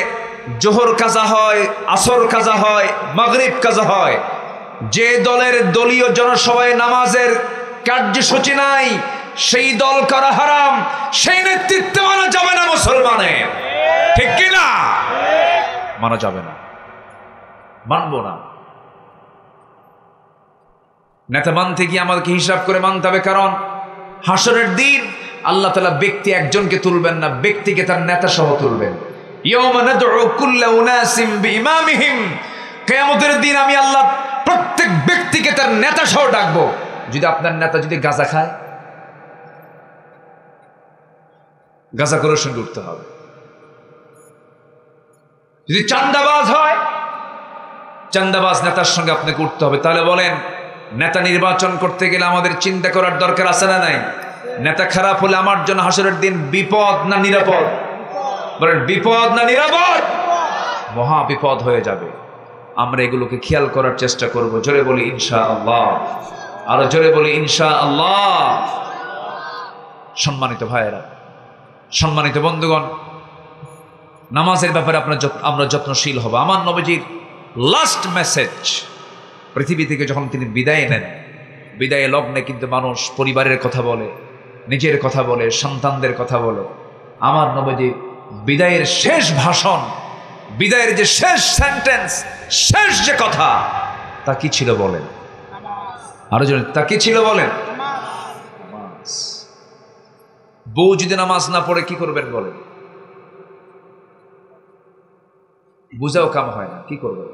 জোহর কাজা হয়, আসর কাজা হয়, মাগরিব কাজা হয়, যে দলের দলীয় জনসভায় নামাজের কার্যসূচি নাই সেই দল করা হারাম, সেই নেতৃত্ব মানা যাবে না মুসলমানের। ঠিক কিনা? মানা যাবে না, মানবো না। নেতা মানতে গিয়ে আমাদেরকে হিসাব করে মানতে হবে, কারণ হাসরের দিন আল্লাহ তাআলা ব্যক্তি একজনকে তুলবেন না, ব্যক্তিকে তার নেতা সহ তুলবেন। ইয়াউমা নাদউ কুল্লা উনাসিম বিইমামিহিম, কিয়ামতের দিন আমি আল্লাহ প্রত্যেক ব্যক্তিকে তার নেতা সহ ডাকবো। যদি আপনার নেতা যদি গাঁজা খায়, গাঁজা করে সঙ্গে উঠতে হবে। যদি চান্দাবাজ হয়, চান্দাবাজ নেতার সঙ্গে আপনাকে উঠতে হবে। তাহলে বলেন, নেতা নির্বাচন করতে গেলে আমাদের চিন্তা করার দরকার আছে না নাই? নেতা খারাপ হলে আমার জন্য হাসরের দিন বিপদ না নিরাপদ? বলেন, বিপদ না নিরাপদ? মহা বিপদ হয়ে যাবে। আমরা এগুলোকে খেয়াল করার চেষ্টা করব। জোরে বলি ইনশাআল্লাহ, আরো জোরে বলি ইনশাআল্লাহ। সম্মানিত ভাইয়েরা, সম্মানিত বন্ধুগণ, নামাজের ব্যাপারে আমরা যত্নশীল হব। আমার নবীজির লাস্ট মেসেজ, পৃথিবী থেকে যখন তিনি বিদায় নেন, বিদায় লগ্নে কিন্তু মানুষ পরিবারের কথা বলে, নিজের কথা বলে, সন্তানদের কথা বলে। আমার নবীজি বিদায়ের শেষ ভাষণ, বিদায়ের যে শেষ সেন্টেন্স, শেষ যে কথা, তা কি ছিল বলেন? আরো জন, তা কি ছিল বলেন? নামাজ। বউ যদি নামাজ না পড়ে কি করবেন বলেন? বুঝাও কাম হয় না, কি করবে?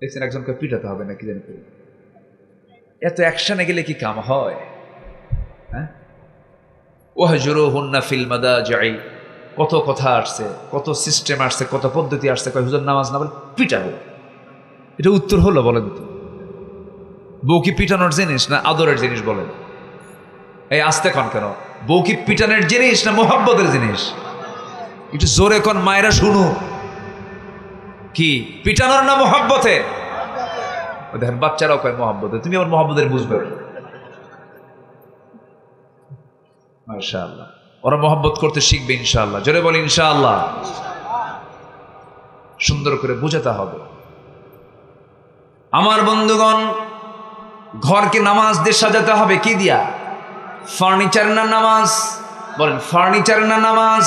দেখছেন একজনকে পিটাতে হবে না, কি জানি এত অ্যাকশনে গেলে কি কাম হয়? হ্যাঁ, ওয়াহজুরুহুন্না ফিল মাদাজি'i, কত কথা আসছে, কত সিস্টেম আসছে, কত পদ্ধতি আসছে। কয় হুজুর নামাজ না বলে পিটাবো, এটা উত্তর হলো? বলেন তো, বউ কি পিটানোর জিনিস না আদরের জিনিস? বলেন, এই আসতে কন কেন? বউ কি পিটানোর জিনিস না মোহাব্বতের জিনিস? একটু জোরে কোন মায়েরা শুনু, কি পিটানোর না মোহাব্বতে? দেখেন বাচ্চারাও কয় মোহাব্বতে, তুমি আমার মোহাব্বতের বুঝবে। মাশাআল্লাহ, ওরা মোহাব্বত করতে শিখবে ইনশাআল্লাহ। জোরে বলি ইনশাআল্লাহ। সুন্দর করে বুঝাতে হবে। আমার বন্ধুগণ, ঘরকে নামাজ দিয়ে সাজাতে হবে কি দিয়া? ফার্নিচার না নামাজ? বলেন, ফার্নিচার না নামাজ?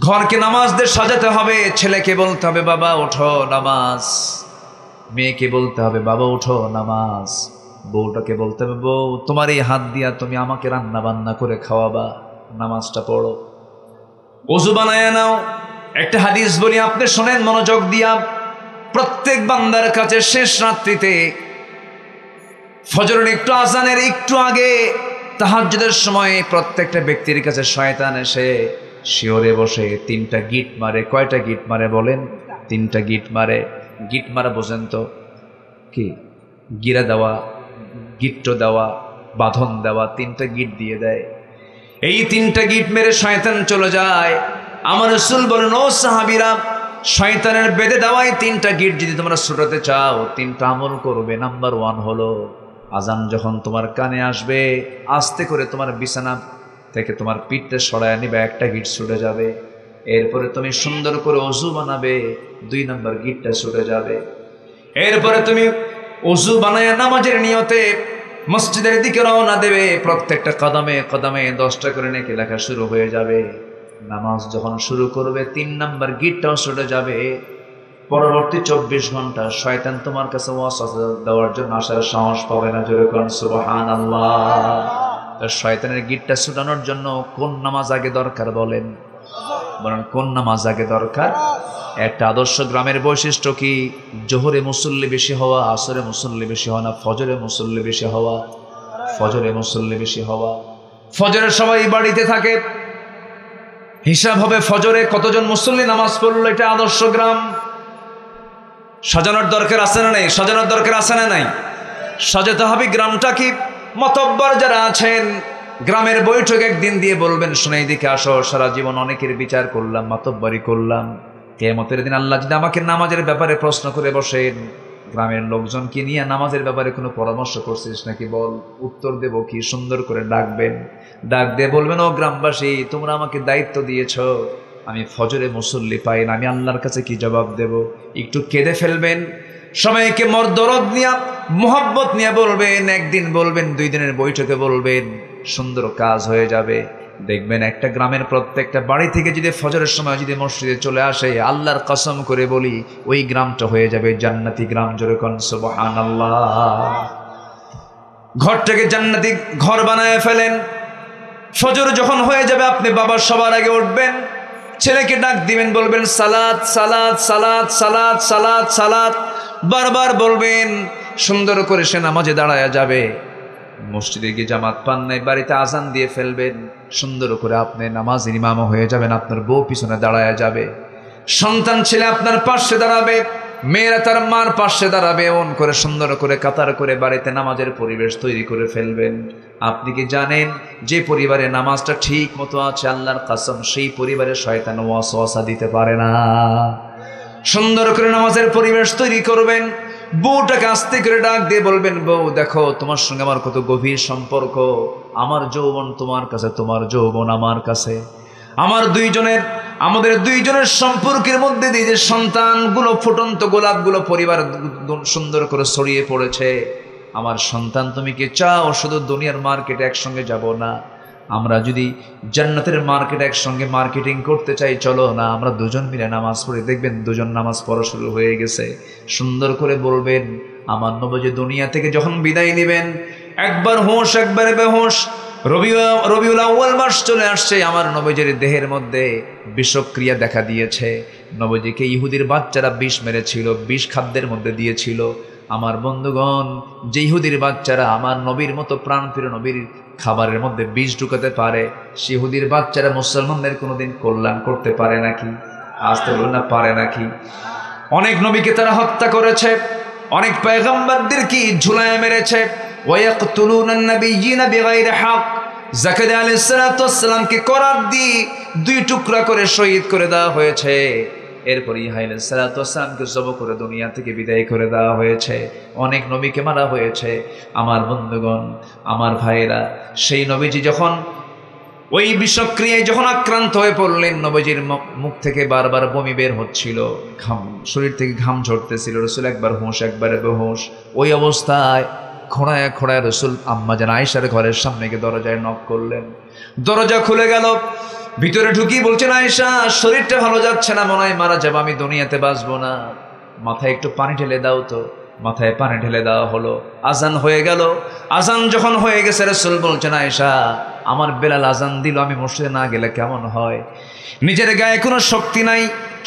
ঘরকে নামাজ দিয়ে সাজাতে হবে। ছেলেকে বলতে হবে বাবা ওঠো নামাজ, মেয়েকে বলতে হবে বাবা ওঠো নামাজ, বউটাকে বলতে হবে বউ তোমার এই হাত দিয়া তুমি আমাকে রান্না বান্না করে খাওয়াবা, নামাজটা পড়ো। ওযু বানায় নাও। একটা হাদিস বলি, আপনি শোনেন মনোযোগ দিয়া। প্রত্যেক বান্দার কাছে শেষ রাত্রিতে ফজরের একটু আজানের একটু আগে তাহাজ্জুদের সময় প্রত্যেকটা ব্যক্তির কাছে শয়তান এসে শিওরে বসে 3টা গিট মারে। কয়টা গিট মারে বলেন? 3টা গিট মারে। গিট মারা বোঝেন তো কি? গিরা দেওয়া, গিট্ট দেওয়া, বাঁধন দেওয়া, 3টা গিট দিয়ে দেয়। এই 3টা গিট মেরে শয়তান চলে যায়। আমার রাসূল বলেন, ও সাহাবীরা শয়তানের বেঁধে দেওয়াই 3টা গিট যদি তোমরা ছুটাতে চাও 3টা আমল করবে। নাম্বার 1 হলো আজান যখন তোমার কানে আসবে আস্তে করে তোমার বিছানা থেকে তোমার পিঠটা সরায় নিবে, একটা গিট ছুটে যাবে। এরপরে তুমি সুন্দর করে ওযু বানাবে, 2 নাম্বার গিটটা ছুটে যাবে। এরপরে তুমি ওযু বানায় নামাজের নিয়তে মসজিদের দিকে রওনা দেবে। প্রত্যেকটা কদমে কদমে 10টা করে নেকি লেখা শুরু হয়ে যাবে। নামাজ যখন শুরু করবে 3 নাম্বার গিটটাও ছুটে যাবে। পরবর্তী 24 ঘন্টা শয়তান তোমার কাছে ওয়াসওয়াসা দেওয়ার জন্য আসার সাহস পাবে না। জোরে কোন সুবহানাল্লাহ। শয়তানের গিটটা ছুটানোর জন্য কোন নামাজ আগে দরকার বলেন? কোন নামাজ আগে দরকার? একটা আদর্শ গ্রামের বৈশিষ্ট্য কি? জোহরে মুসল্লি বেশি হওয়া, আসরে মুসল্লি বেশি হওয়া না ফজরে মুসল্লি বেশি হওয়া? ফজরে মুসল্লি বেশি হওয়া। ফজরে সবাই বাড়িতে থাকে, হিসাব হবে ফজরে কতজন মুসল্লি নামাজ পড়লো। এটা আদর্শ গ্রাম। সাজানোর দরকার আছে না নাই? সাজানোর দরকার আছে না নাই? সাজাতে হবে গ্রামটা। কি মাতব্বর যারা আছেন গ্রামের বৈঠক একদিন দিয়ে বলবেন, শুনে এদিকে আসো, সারা জীবন অনেকের বিচার করলাম, মাতব্বরি করলাম, কিয়ামতের দিন আল্লাহ যদি আমাকে নামাজের ব্যাপারে প্রশ্ন করে বসেন, গ্রামের লোকজনকে নিয়ে নামাজের ব্যাপারে কোনো পরামর্শ করছিস নাকি বল, উত্তর দেব কি? সুন্দর করে ডাকবেন, ডাক দিয়ে বলবেন, ও গ্রামবাসী, তোমরা আমাকে দায়িত্ব দিয়েছ, আমি ফজরে মুসল্লি পাই না, আমি আল্লাহর কাছে কি জবাব দেব? একটু কেঁদে ফেলবেন, সবাইকে দরদ নিয়ে মোহাব্বত নিয়ে বলবেন, একদিন বলবেন, 2 দিনের বৈঠকে বলবেন, সুন্দর কাজ হয়ে যাবে। দেখবেন একটা গ্রামের প্রত্যেকটা বাড়ি থেকে যদি ফজরের সময় যদি মসজিদে চলে আসে, আল্লাহর কসম করে বলি ওই গ্রামটা হয়ে যাবে জান্নাতি গ্রাম। জোরে কোন সুবহানাল্লাহ। ঘরটাকে জান্নাতি ঘর বানায় ফেলেন। ফজর যখন হয়ে যাবে আপনি বাবা সবার আগে উঠবেন, ছেলেকে ডাক দিবেন, বলবেন সালাত সালাত সালাত সালাত সালাত সালাত, বারবার বলবেন। সুন্দর করে সে নামাজে দাঁড়ায়া যাবে। মসজিদে গিয়ে জামাত পান নাই, বাড়িতে আজান দিয়ে ফেলবেন, সুন্দর করে আপনি নামাজের ইমাম হয়ে যাবেন, আপনার বউ পিছনে দাঁড়ায়া যাবে, সন্তান ছেলে আপনার পাশে দাঁড়াবে, মেয়েরা তার মার পাশে দাঁড়াবে, এমন করে সুন্দর করে কাতার করে বাড়িতে নামাজের পরিবেশ তৈরি করে ফেলবেন। আপনি কি জানেন যে পরিবারে নামাজটা ঠিক মতো আছে, আল্লাহর কসম সেই পরিবারে শয়তান ওয়াসওয়াসা দিতে পারে না। সুন্দর করে নামাজের পরিবেশ তৈরি করবেন। বউটাকে আস্তে করে ডাক দিয়ে বলবেন, বউ দেখো, তোমার সঙ্গে আমার কত গভীর সম্পর্ক, আমার যৌবন তোমার কাছে, তোমার যৌবন আমার কাছে, আমাদের দুইজনের সম্পর্কের মধ্যে দিয়ে যে সন্তানগুলো, ফুটন্ত গোলাপগুলো পরিবার সুন্দর করে ছড়িয়ে পড়েছে, আমার সন্তান তুমি কি চাও শুধু দুনিয়ার মার্কেটে একসঙ্গে যাব না, আমরা যদি জান্নাতের মার্কেটে একসঙ্গে মার্কেটিং করতে চাই, চলো না আমরা 2জন মিলে নামাজ পড়ি। দেখবেন 2জন নামাজ পড়া শুরু হয়ে গেছে। সুন্দর করে বলবেন, আমার নবী দুনিয়া থেকে যখন বিদায় নেবেন, একবার হোশ একবারে বেহোশ, রবিউল আউয়াল মাস চলে আসছে, আমার নবীজির দেহের মধ্যে বিষক্রিয়া দেখা দিয়েছে। নবীজিকে ইহুদির বাচ্চারা বিষ মেরেছিল, বিষ খাদ্যের মধ্যে দিয়েছিল। আমার বন্ধুগণ, যে ইহুদির বাচ্চারা আমার নবীর মতো প্রাণপ্রিয় নবীর খাবারের মধ্যে বিষ ঢুকাতে পারে, সে ইহুদির বাচ্চারা মুসলমানদের কোনোদিন কল্যাণ করতে পারে নাকি? আসতে বলুন না, পারে নাকি? অনেক নবীকে তারা হত্যা করেছে, অনেক পয়গম্বরদেরকে ঝুলায় মেরেছে। ওয়ায়াকতুলুনান নাবিয়্যিনা বিগাইরি হক। জাকারিয়া আলাইহিস সালাতু ওয়াস সালামকে করাত দিয়ে 2 টুকরা করে শহীদ করে দেওয়া হয়েছে। এরপর ইহা আলাইহিস সালাতু ওয়াস সালামকে জবাই করে দুনিয়া থেকে বিদায় করে দেওয়া হয়েছে। অনেক নবীকে মারা হয়েছে। আমার বন্ধুগণ, আমার ভাইয়েরা, সেই নবীজি যখন ওই বিষক্রিয়ায় যখন আক্রান্ত হয়ে পড়লেন, নবীজির মুখ থেকে বারবার বমি বের হচ্ছিল, শরীর থেকে ঘাম ঝরতেছিল, রাসূল একবার হোশ একবারে বেহুশ। ওই অবস্থায় খোঁড়ায় খোঁড়ায় রাসূল আম্মাজান আয়েশার ঘরের সামনে গিয়ে দরজায় নক করলেন। দরজা খুলে গেল, ভিতরে ঢুকি বলছেন, আয়েশা শরীরটা ভালো যাচ্ছে না, মনে হয় মারা যাবো, আমি দুনিয়াতে বাঁচবো না, মাথায় একটু পানি ঢেলে দাও তো। মাথায় পানি ঢেলে দেওয়া হলো। আজান হয়ে গেল। আজান যখন হয়ে গেছে, রাসূল বলছেন, আয়েশা আমার বেলাল আজান দিল, আমি মসজিদে না গেলে কেমন হয়? নিজের গায়ে কোনো শক্তি নাই,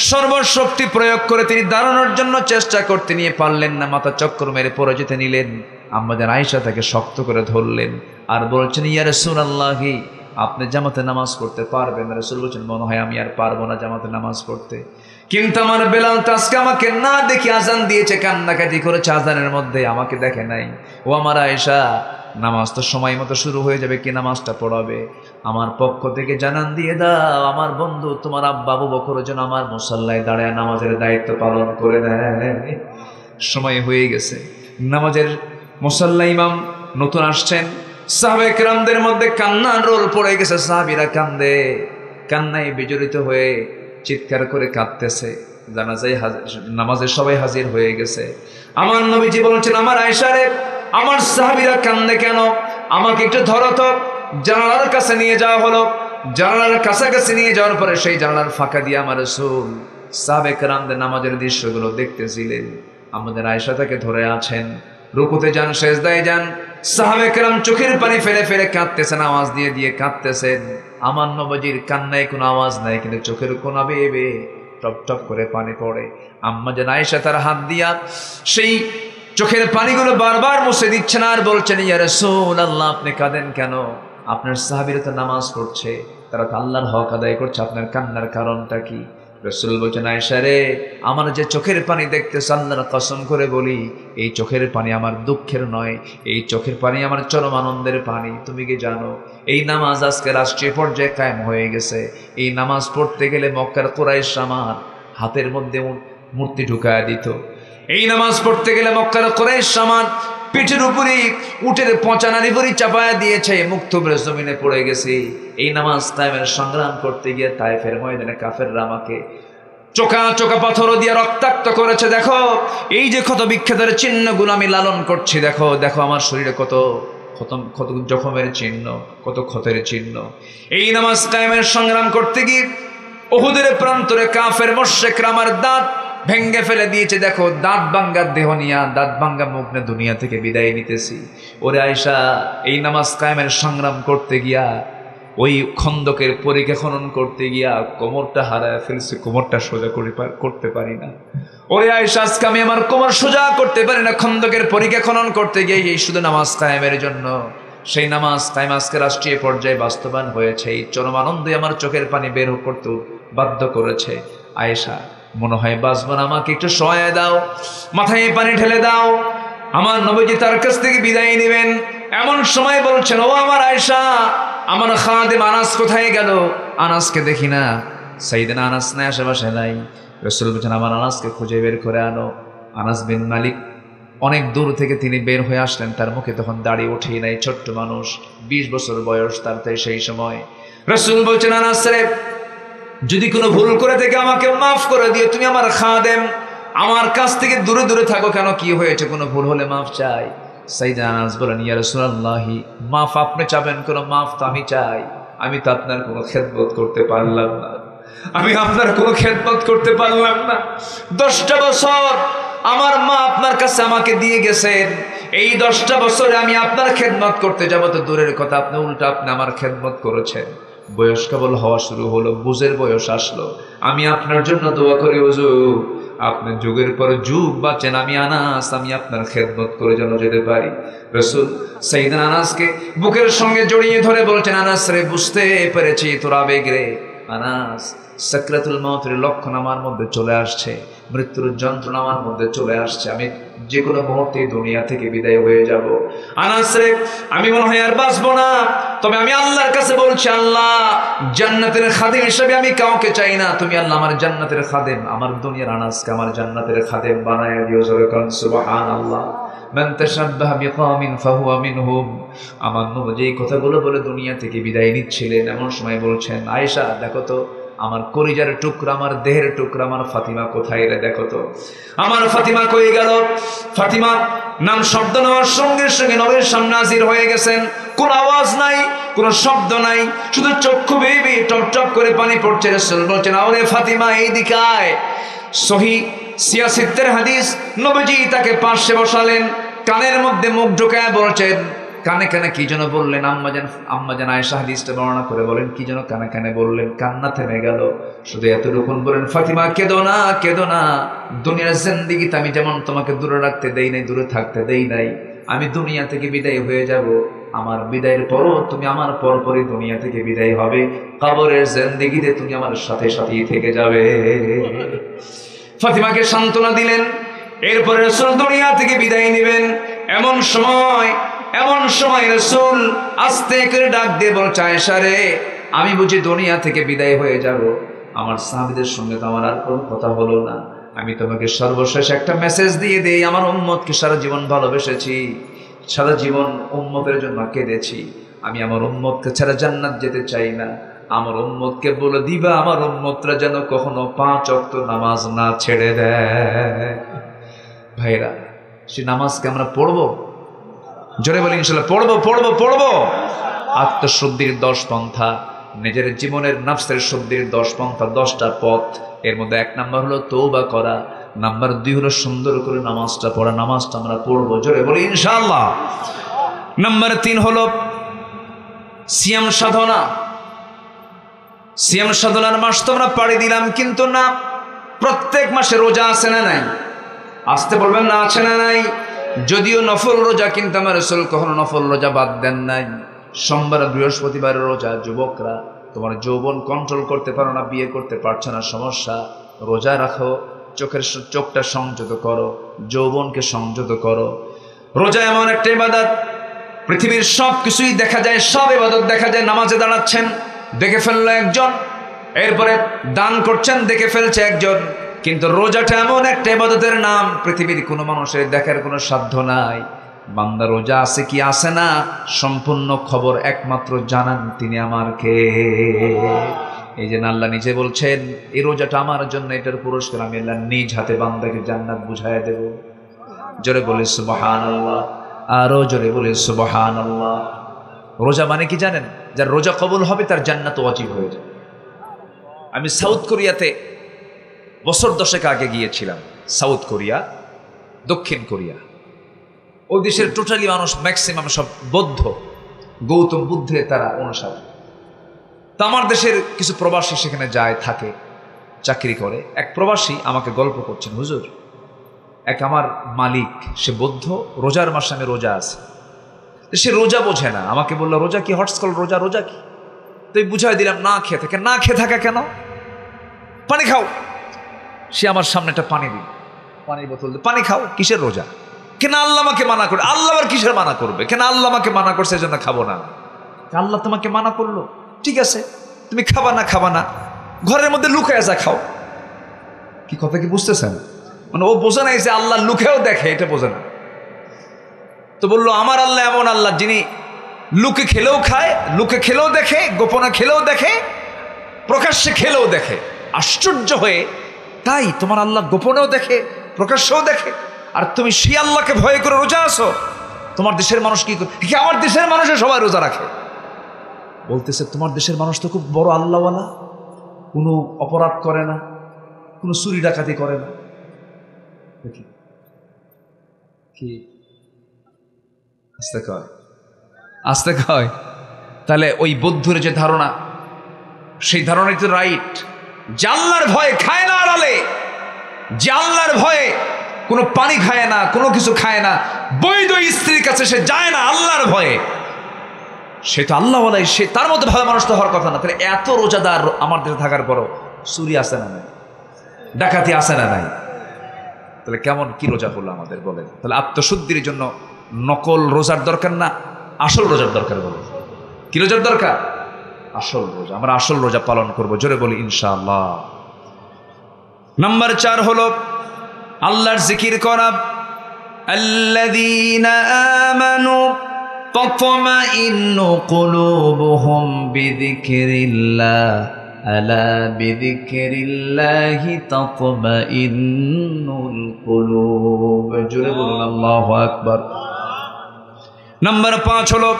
সর্বশক্তি প্রয়োগ করে তিনি দাঁড়ানোর জন্য চেষ্টা করতে নিয়ে পারলেন না, মাথা চক্কর মেরে পড়ে যেতে নিলেন। আম্মাজান আয়েশা তাকে শক্ত করে ধরলেন আর বলছেন, ইয়া রাসূলুল্লাহি আপনি জামাতে নামাজ পড়তে পারবেন? রাসূল বলছেন, মনে হয় আমি আর পারবো না জামাতে নামাজ পড়তে, কিন্তু আমার বেলাল তো আজকে আমাকে না দেখে আজান দিয়েছে, কান্নাকাটি করেছে আজানের মধ্যে, আমাকে দেখে নাই। ও আমার আয়েশা, নামাজ তো সময় মতো শুরু হয়ে যাবে, কি নামাজটা পড়াবে? আমার পক্ষ থেকে জানান দিয়ে দাও আমার বন্ধু তোমার আব্বা আবু বকর যেন আমার মুসাল্লায় দাঁড়ায় নামাজের দায়িত্ব পালন করে দেয়। সময় হয়ে গেছে, নামাজের মুসাল্লা ইমাম নতুন আসছেন, সাহাবে কেরামদের মধ্যে কান্নার রোল পড়ে গেছে, সাহাবীরা কান্দে, কান্নায় বিজড়িত হয়ে চিৎকার করে কাঁদতেছে। জানাজায় নামাজে সবাই হাজির হয়ে গেছে। আমার নবীজি বলছেন, আমার আয়েশা রে, আমার সাহাবীরা কান্দে কেন? আমাকে একটু ধরো তো। জানালার কাছে নিয়ে যাওয়া হলো। জানালার কাছাকাছি নিয়ে যাওয়ার পরে সেই জানালার ফাঁকা দিয়ে আমার রাসূল সাহাবে কেরামদের নামাজের দৃশ্যগুলো দেখতেছিলেন। আমাদের আয়েশা তাকে ধরে আছেন, রুকুতে যান, সেজদায় যান, সাহাবে কেরাম চোখের পানি ফেলে ফেলে কাঁদতেছেন, আওয়াজ দিয়ে দিয়ে কাঁদতেছেন। আমার নবীজির কান্নায় কোনো আওয়াজ নাই, কিন্তু চোখের কোনা বেয়ে বেয়ে টপ টপ করে পানি পড়ে। আম্মা জান আয়েশা তার হাত দিয়া সেই চোখের পানিগুলো বারবার মুছে দিচ্ছেন আর বলছেন, ইয়া রাসূলুল্লাহ আপনি কাঁদেন কেন? আপনার সাহাবীরা তো নামাজ পড়ছে, তারা তো আল্লাহর হক আদায় করছে, আপনার কান্নার কারণটা কি? রাসূল বলছেন, আয়েশা রে, আমার যে চোখের পানি দেখতেছ, আল্লাহর কসম করে বলি এই চোখের পানি আমার দুঃখের নয়, এই চোখের পানি আমার চরম আনন্দের পানি। তুমি কি জানো এই নামাজ আজকে রাষ্ট্রীয় পর্যায়ে কায়েম হয়ে গেছে। এই নামাজ পড়তে গেলে মক্কার কুরাইশ আমার হাতের মধ্যে মূর্তি ঢুকায় দিত। এই নামাজ পড়তে গেলে মক্কার কুরাইশ আমার পিঠের উপরই উটের পচানারি ভরি চাপায়া দিয়েছে, মুক্তবের জমিনে পড়ে গেছি। এই নামাজ কায়েমের সংগ্রাম করতে গিয়ে তায়েফের ময়দানে কাফেররা আমাকে চোখা চোখা পাথর দিয়ে রক্তাক্ত করেছে। দেখো এই যে ক্ষত বিক্ষতের চিহ্নগুলো আমি লালন করছি, দেখো দেখো আমার শরীরে কত কত জখমের চিহ্ন, কত ক্ষতের চিহ্ন। এই নামাজ কায়েমের সংগ্রাম করতে গিয়ে উহুদের প্রান্তরে কাফের মুশরিকরা আমার দাঁত ভেঙ্গে ফেলে দিয়েছে। দেখো দাঁত ভাঙ্গার দেহ নিয়া, দাঁত ভাঙ্গা মুখ নিয়ে দুনিয়া থেকে বিদায় নিতেছি। ওরে আয়েশা, এই নামাজ কায়েমের সংগ্রাম করতে গিয়া, ওই খন্দকের পরীক্ষা খনন করতে গিয়া কোমরটা হারায় ফেলছি, কোমরটা সোজা করতে পারি না। ওরে আয়েশা, আজকে আমি আমার কোমর সোজা করতে পারি না খন্দকের পরীক্ষা খনন করতে গিয়ে, এই শুধু নামাজ কায়েমের জন্য। সেই নামাজ কায়েম আজকে রাষ্ট্রীয় পর্যায়ে বাস্তবায়ন হয়েছে। এই চরম আনন্দে আমার চোখের পানি বের করতে বাধ্য করেছে। আয়েশা, মনে হয় বাঁচব না, আমাকে একটু সহায় দাও, মাথায় পানি ঢেলে দাও। আমার নবীজি তার কাছ থেকে বিদায় নেবেন, এমন সময় বলছেন, ও আমার আয়েশা, আমার খাদেম আনাস কোথায় গেল? আনাসকে দেখি না। সাইয়েদনা আনাস নাই, আশেপাশে নাই। রাসূল বলেছেন, আমার আনাসকে খুঁজে বের করে আনো। আনাস বিন মালিক অনেক দূর থেকে তিনি বের হয়ে আসলেন, তার মুখে তখন দাড়ি ওঠেই নাই, ছোট্ট মানুষ, 20 বছর বয়স তার। তাই সেই সময় রাসূল বলছেন, আনাস রে, যদি কোনো ভুল করে থেকে আমাকে মাফ করে দিও, তুমি আমার খাদেম, আমার কাছ থেকে দূরে দূরে থাকো কেন? কি হয়েছে? কোনো ভুল হলে মাফ চাই। সাইয়েদনা আনাস বলেন, ইয়া রাসূলুল্লাহ, মাফ আপনি চাবেন, কোনো মাফ তো আমি চাই। আমি তো আপনার কোনো খেদমত করতে পারলাম না, আমি আপনার কোনো খেদমত করতে পারলাম না। 10টা বছর আমার মা আপনার কাছে আমাকে দিয়ে গেছেন, এই 10টা বছরে আমি আপনার খেদমত করতে যাব তো দূরের কথা, আপনি উল্টা আপনি আমার খেদমত করেছেন। বয়স কেবল হওয়া শুরু হলো, বুঝের বয়স আসলো। আমি আপনার জন্য দোয়া করি হুজুর, আপনি যুগের পর যুগ বাঁচেন, আমি আনাস, আমি আপনার খেদমত করে যেন যেতে পারি। রাসূল সাইয়েদনা আনাসকে বুকের সঙ্গে জড়িয়ে ধরে বলছেন, আনাস রে, বুঝতে পেরেছি তোর আবেগ রে। আনাস, সাকরাতুল মউতের লক্ষণ আমার মধ্যে চলে আসছে, মৃত্যুর যন্ত্রণা আমার মধ্যে চলে আসছে, আমি যে কোনো মুহূর্তে দুনিয়া থেকে বিদায় হয়ে যাব। আনাস রে, আমি মনে হয় আর বাঁচবো না, তবে আমি আল্লাহর কাছে বলছি, আল্লাহ, জান্নাতের খাদেম হিসেবে আমি কাউকে চাই না, তুমি আল্লাহ আমার জান্নাতের খাদেম, আমার দুনিয়ার আনাসকে আমার জান্নাতের খাদেম বানায় দিও। জোরে কান সুবহানাল্লাহ। মান তাশাব্বাহা বিকওমিন ফাহুয়া মিনহুম। আমার নবী এই কথাগুলো বলে দুনিয়া থেকে বিদায় নিচ্ছিলেন, এমন সময় বলছেন, আয়েশা, দেখো তো আমার কলিজার টুকরা, আমার দেহের টুকরা, আমার ফাতিমা কোথায় রে? দেখো তো আমার ফাতিমা কই গেল? ফাতিমা নাম শব্দ নেওয়ার সঙ্গে সঙ্গে নবীর সামনে হাজির হয়ে গেছেন। কোন আওয়াজ নাই, কোন শব্দ নাই, শুধু চক্ষু বেয়ে বেয়ে টপ টপ করে পানি পড়ছে। রাসূল বলছেন, আরে ফাতিমা, এইদিকে আয়। সহিহ সিয়াসিত্তের হাদিস, নবীজি তাকে পাশে বসালেন, কানের মধ্যে মুখ ঢোকায় বলছেন, কানে কানে কি যেন বললেন। আম্মাজান আয়েশা হাদিসটা বর্ণনা করে বলেন, কি যেন কানে কানে বললেন, কান্না থেমে গেল। শুধু এতটুকু বলেন, ফাতিমা কেঁদো না, কেঁদো না, দুনিয়ার জিন্দেগিতে আমি যেমন তোমাকে দূরে রাখতে দেই নাই, দূরে থাকতে দেই নাই, আমি দুনিয়া থেকে বিদায় হয়ে যাব, আমার বিদায়ের পরও তুমি আমার পরপরই দুনিয়া থেকে বিদায় হবে, কবরের জিন্দেগিতে তুমি আমার সাথে সাথেই থেকে যাবে। ফাতিমাকে সান্ত্বনা দিলেন। এরপরে রাসূল দুনিয়া থেকে বিদায় নেবেন। এমন সময় এমন সময় রাসূল আস্তে করে ডাক দিয়ে বলছে, আয়েশা রে, আমি বুঝি দুনিয়া থেকে বিদায় হয়ে যাব, আমার সাহাবীদের সঙ্গে তো আমার আর কোনো কথা হলো না, আমি তোমাকে সর্বশেষ একটা মেসেজ দিয়ে দেই, আমার উম্মতকে সারা জীবন ভালোবেসেছি, সারা জীবন উম্মতের জন্য কেঁদেছি, আমি আমার উম্মতকে ছাড়া জান্নাত যেতে চাই না, আমার উম্মতকে বলে দিবা আমার উম্মতরা যেন কখনো 5 ওয়াক্ত নামাজ না ছেড়ে দেয়। ভাইরা, সে নামাজকে আমরা পড়বো, জোরে বলি ইনশাআল্লাহ পড়বো পড়বো পড়বো। আত্মশুদ্ধির 10 পন্থা, নিজের জীবনের নফসের শুদ্ধির 10 পন্থা, 10টা পথ। এর মধ্যে 1 নাম্বার হলো তওবা করা, নাম্বার 2 হলো সুন্দর করে নামাজটা পড়া, নামাজটা আমরা পড়বো, জোরে বলি ইনশাআল্লাহ। নাম্বার 3 হলো সিয়াম সাধনা। সিয়াম সাধনার মাস তো আমরা পাড়ি দিলাম, কিন্তু না, প্রত্যেক মাসে রোজা আছে না নাই? আসতে বলবেন না, আছে না নাই? যদিও নফল রোজা, কিন্তু আমার রাসূল কখনো নফল রোজা বাদ দেন নাই। সোমবার বৃহস্পতিবার রোজা। যুবকরা, তোমার যৌবন কন্ট্রোল করতে পারো না, বিয়ে করতে পারছো না, সমস্যা, রোজা রাখো, চোখটা সংযত করো, যৌবনকে সংযত করো। রোজা এমন একটা ইবাদত, পৃথিবীর সব কিছুই দেখা যায়, সব ইবাদত দেখা যায়। নামাজে দাঁড়াচ্ছেন, দেখে ফেললো একজন, এরপরে দান করছেন, দেখে ফেলছে একজন, কিন্তু রোজাটা এমন একটা ইবাদতের নাম, পৃথিবীর কোনো মানুষের দেখার কোনো সাধ্য নাই। বান্দা রোজা আছে কি আছে না, সম্পূর্ণ খবর একমাত্র জানান তিনি আমার কে। এই যে আল্লাহ নিজে বলছেন, এই রোজাটা আমার জন্য, এটার পুরস্কার আমি আল্লাহ নিজ হাতে বান্দাকে জান্নাত বুঝাইয়া দেব। জোরে বলে সুবহানাল্লাহ, আরো জোরে বলে সুবহানাল্লাহ। রোজা মানে কি জানেন? যার রোজা কবুল হবে তার জান্নাত ওয়াজিব হয়ে যায়। আমি সাউথ কোরিয়াতে বছর 10 আগে গিয়েছিলাম। সাউথ কোরিয়া, দক্ষিণ কোরিয়া, ওই দেশের টোটালি মানুষ ম্যাক্সিমাম সব বৌদ্ধ, গৌতম বুদ্ধের তারা অনুসারী। তা আমার দেশের কিছু প্রবাসী সেখানে যায়, থাকে, চাকরি করে। এক প্রবাসী আমাকে গল্প করছেন, হুজুর, এক আমার মালিক, সে বৌদ্ধ, রোজার মাসে আমি রোজা আছে, সে রোজা বোঝে না, আমাকে বললো রোজা কি, হটস্কল রোজা, রোজা কি? তো বুঝাই দিলাম, না খেয়ে থাকে। না খেয়ে থাকা কেন? পানি খাও। সে আমার সামনে একটা পানি দিল, পানির বোতল, পানি খাও। কিসের রোজা? কেন আল্লাহ আমাকে মানা করে? আল্লাহ আবার কিসের মানা করবে? কেন আল্লাহ আমাকে মানা করছে, এজন্য খাবো না। আল্লাহ তোমাকে মানা করলো, ঠিক আছে, তুমি খাবা না, খাবা না, ঘরের মধ্যে লুকায় যা খাও। কি কথা কি বুঝতেছেন? মানে ও বোঝে নাই যে আল্লাহ লুকেও দেখে, এটা বোঝে না। তো বললো, আমার আল্লাহ এমন আল্লাহ যিনি লুকে খেলেও খায়, লুকে খেলেও দেখে, গোপনে খেলেও দেখে, প্রকাশ্যে খেলেও দেখে। আশ্চর্য হয়ে, তাই তোমার আল্লাহ গোপনেও দেখে, প্রকাশ্যেও দেখে, আর তুমি সেই আল্লাহকে ভয় করে রোজা আছো? তোমার দেশের মানুষ কি করে? আমার দেশের মানুষের সবাই রোজা রাখে। বলতেছে, তোমার দেশের মানুষ তো খুব বড় আল্লাহওয়ালা, কোনো অপরাধ করে না, কোনো চুরি ডাকাতি করে না। কি আস্তে কয়, আস্তে কয়। তাহলে ওই বৌদ্ধের যে ধারণা, সেই ধারণাই তো রাইট। যে আল্লাহর ভয়ে খায় না আড়ালে, যে আল্লাহর ভয়ে কোনো পানি খায় না, কোনো কিছু খায় না, বৈধ স্ত্রীর কাছে সে যায় না আল্লাহর ভয়ে, সে তো আল্লাহওয়ালাই, সে তার মধ্যে ভালো মানুষ তো হওয়ার কথা না। তাহলে এত রোজাদার আমার দেশে থাকার পরও চুরি আসে না নাই, ডাকাতি আসে না নাই, তাহলে কেমন কি রোজা করলো আমাদের বলেন? তাহলে আত্মশুদ্ধির জন্য নকল রোজার দরকার না, আসল রোজার দরকার। বলে কি রোজার দরকার? আসল রোজা। আমরা আসল রোজা পালন করবো, জোরে বলি ইনশাআল্লাহ। নাম্বার 4 হলো আল্লাহর জিকির করা। আল্লাযীনা আমানু তাতমাইন্নু কুলুবুহুম বিযিকরিল্লাহ, আলা বিযিকরিল্লাহি তাতমাইন্নুল কুলুব। জোরে বলুন আল্লাহু আকবার। নাম্বার 5 হলো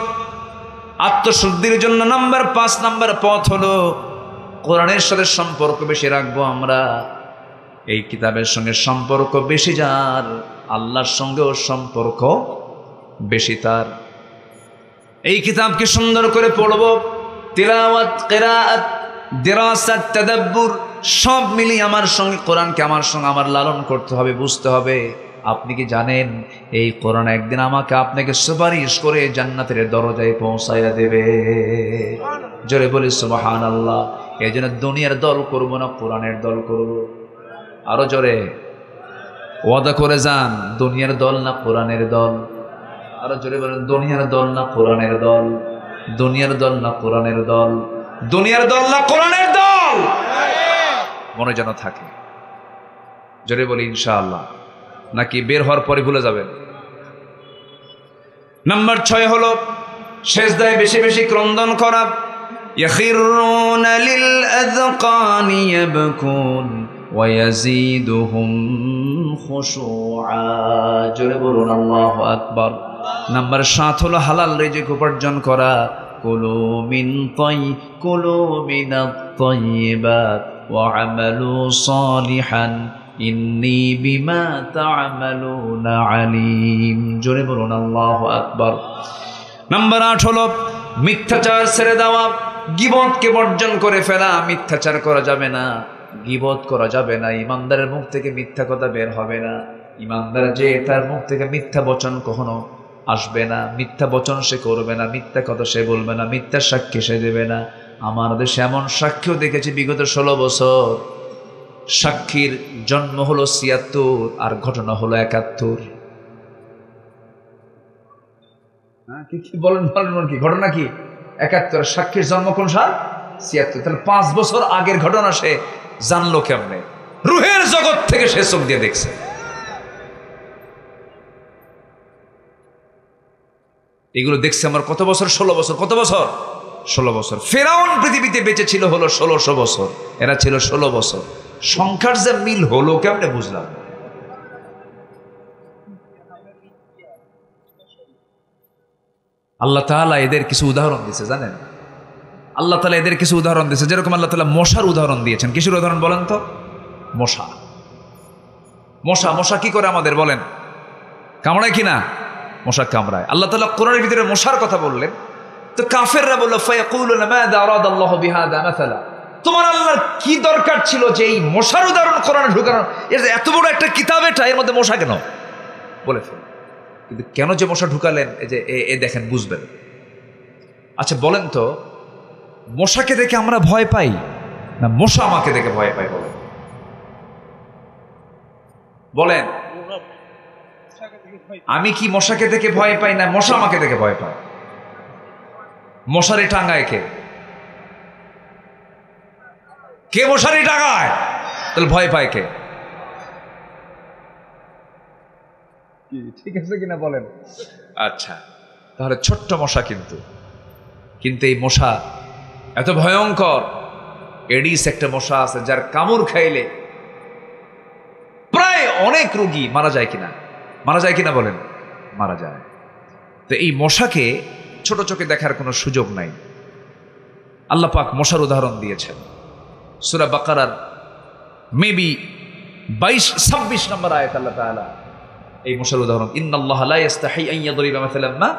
আত্মশুদ্ধির জন্য নাম্বার 5 নাম্বার পথ হলো কোরআনের সাথে সম্পর্ক বেশি রাখবো আমরা। এই কিতাবের সঙ্গে সম্পর্ক বেশি যার, আল্লাহর সঙ্গেও সম্পর্ক বেশি তার। এই কিতাবকে সুন্দর করে পড়বো, তিলাওয়াত, কিরাআত, দিরাসাত, তাদাব্বুর সব মিলিয়ে আমার সঙ্গে কোরআনকে আমার সঙ্গে আমার লালন করতে হবে, বুঝতে হবে। আপনি কি জানেন এই কোরআন একদিন আমাকে আপনাকে সুপারিশ করে জান্নাতের দরজায় পৌঁছাইয়া দেবে? জোরে বলি সুবহানাল্লাহ। এই জন্য দুনিয়ার দল করব না, কোরআনের দল করব। আরো জোরে ওয়াদা করে যান, দুনিয়ার দল না কোরআনের দল? আরো জোরে বলেন, দুনিয়ার দল না কোরআনের দল? দুনিয়ার দল না কোরআনের দল? দুনিয়ার দল না কোরআনের দল? মনে যেন থাকে। জোরে বলি ইনশাআল্লাহ, নাকি বের হওয়ার পরে ভুলে যাবেন? নাম্বার 6 হলো সেজদায় বেশি বেশি ক্রন্দন করা। يخرون للأذقان يبكون ويزيدهم خشوعا। জোরে বলুন আল্লাহু আকবার। নাম্বার 7 হলো হালাল রিজিক উপার্জন করা। কুলু মিনাত তাইয়্যিবাত ওয়া আমালু সালিহান ইন্নী বিমা তা'মালুনা আলিম। জোরে বলুন আল্লাহু আকবার। নাম্বার 8 হলো মিথ্যাচার ছেড়ে দেওয়া, গীবতকে বর্জন করে ফেলা। মিথ্যাচার করা যাবে না, গীবত করা যাবে না, ইমানদারের মুখ থেকে মিথ্যা কথা বের হবে না। ইমানদার যে তার মুখ থেকে মিথ্যা বচন কখনো আসবে না, মিথ্যা বচন সে করবে না, মিথ্যা কথা সে বলবে না, মিথ্যা সাক্ষী সে দেবে না। আমার দেশে এমন সাক্ষীও দেখেছি বিগত 16 বছর সাক্ষীর জন্ম হলো 76 আর ঘটনা হলো 71। কি বলেন কি ঘটনা? কি 71? সাক্ষীর জন্ম কোন সাল? 76। তাহলে 5 বছর আগের ঘটনা সে জানলো কেমনে? রুহের জগৎ থেকে সে চোখ দিয়ে দেখছে। এগুলো দেখছে আমার কত বছর? 16 বছর। কত বছর? 16 বছর। ফেরাউন পৃথিবীতে বেঁচে ছিল হলো 1600 বছর, এরা ছিল 16 বছর। সংখ্যার যে মিল হলো কেমনে বুঝলাম? আল্লাহ তাআলা এদের কিছু উদাহরণ দিয়েছে, জানেন? আল্লাহ তাআলা এদের কিছু উদাহরণ দিয়েছে। যেরকম আল্লাহ তাআলা মশার উদাহরণ দিয়েছেন। কিসের উদাহরণ বলেন তো? মশা। মশা মশা কি করে আমাদের বলেন? কামড়ায় কিনা? মশা কামড়ায়। আল্লাহ তাআলা কোরআনের ভিতরে মশার কথা বললেন, তো কাফেররা বলল ফায়াকুলুনা মাযা আরাদাল্লাহু বিহাযা মাসালা। তোমার আল্লাহর কি দরকার ছিল যে এই মশার উদাহরণ কোরআনে ঢুকানো? এর এত বড় একটা কিতাব, এটা এর মধ্যে মশা কেন বলে ফেল। কিন্তু কেন যে মশা ঢুকালেন এই যে এ দেখেন, বুঝবেন। আচ্ছা বলেন তো, মশাকে দেখে আমরা ভয় পাই না মশা আমাকে দেখে ভয় পাই? বলেন বলেন, আমি কি মশাকে দেখে ভয় পাই না মশা আমাকে দেখে ভয় পায়? মশারি টাঙ্গায় কে? কে মশারি টাঙ্গায়? তাহলে ভয় পায় কে? ঠিক আছে কিনা বলেন? আচ্ছা, তাহলে ছোট্ট মশা, কিন্তু এই মশা এত ভয়ঙ্কর। এডিস একটা মশা আছে যার কামড় খাইলে প্রায় অনেক রোগী মারা যায় কিনা? মারা যায় কিনা বলেন? মারা যায়। তো এই মশাকে ছোট চোখে দেখার কোনো সুযোগ নাই। আল্লাহ পাক মশার উদাহরণ দিয়েছেন সূরা বাকারার মেবি 22-26 নম্বর আয়াত। আল্লাহ তাআলা এই মশার উদাহরণ, ইন্নাল্লাহা লা ইস্তাহি আন ইয়াদরিবা মাসালান মা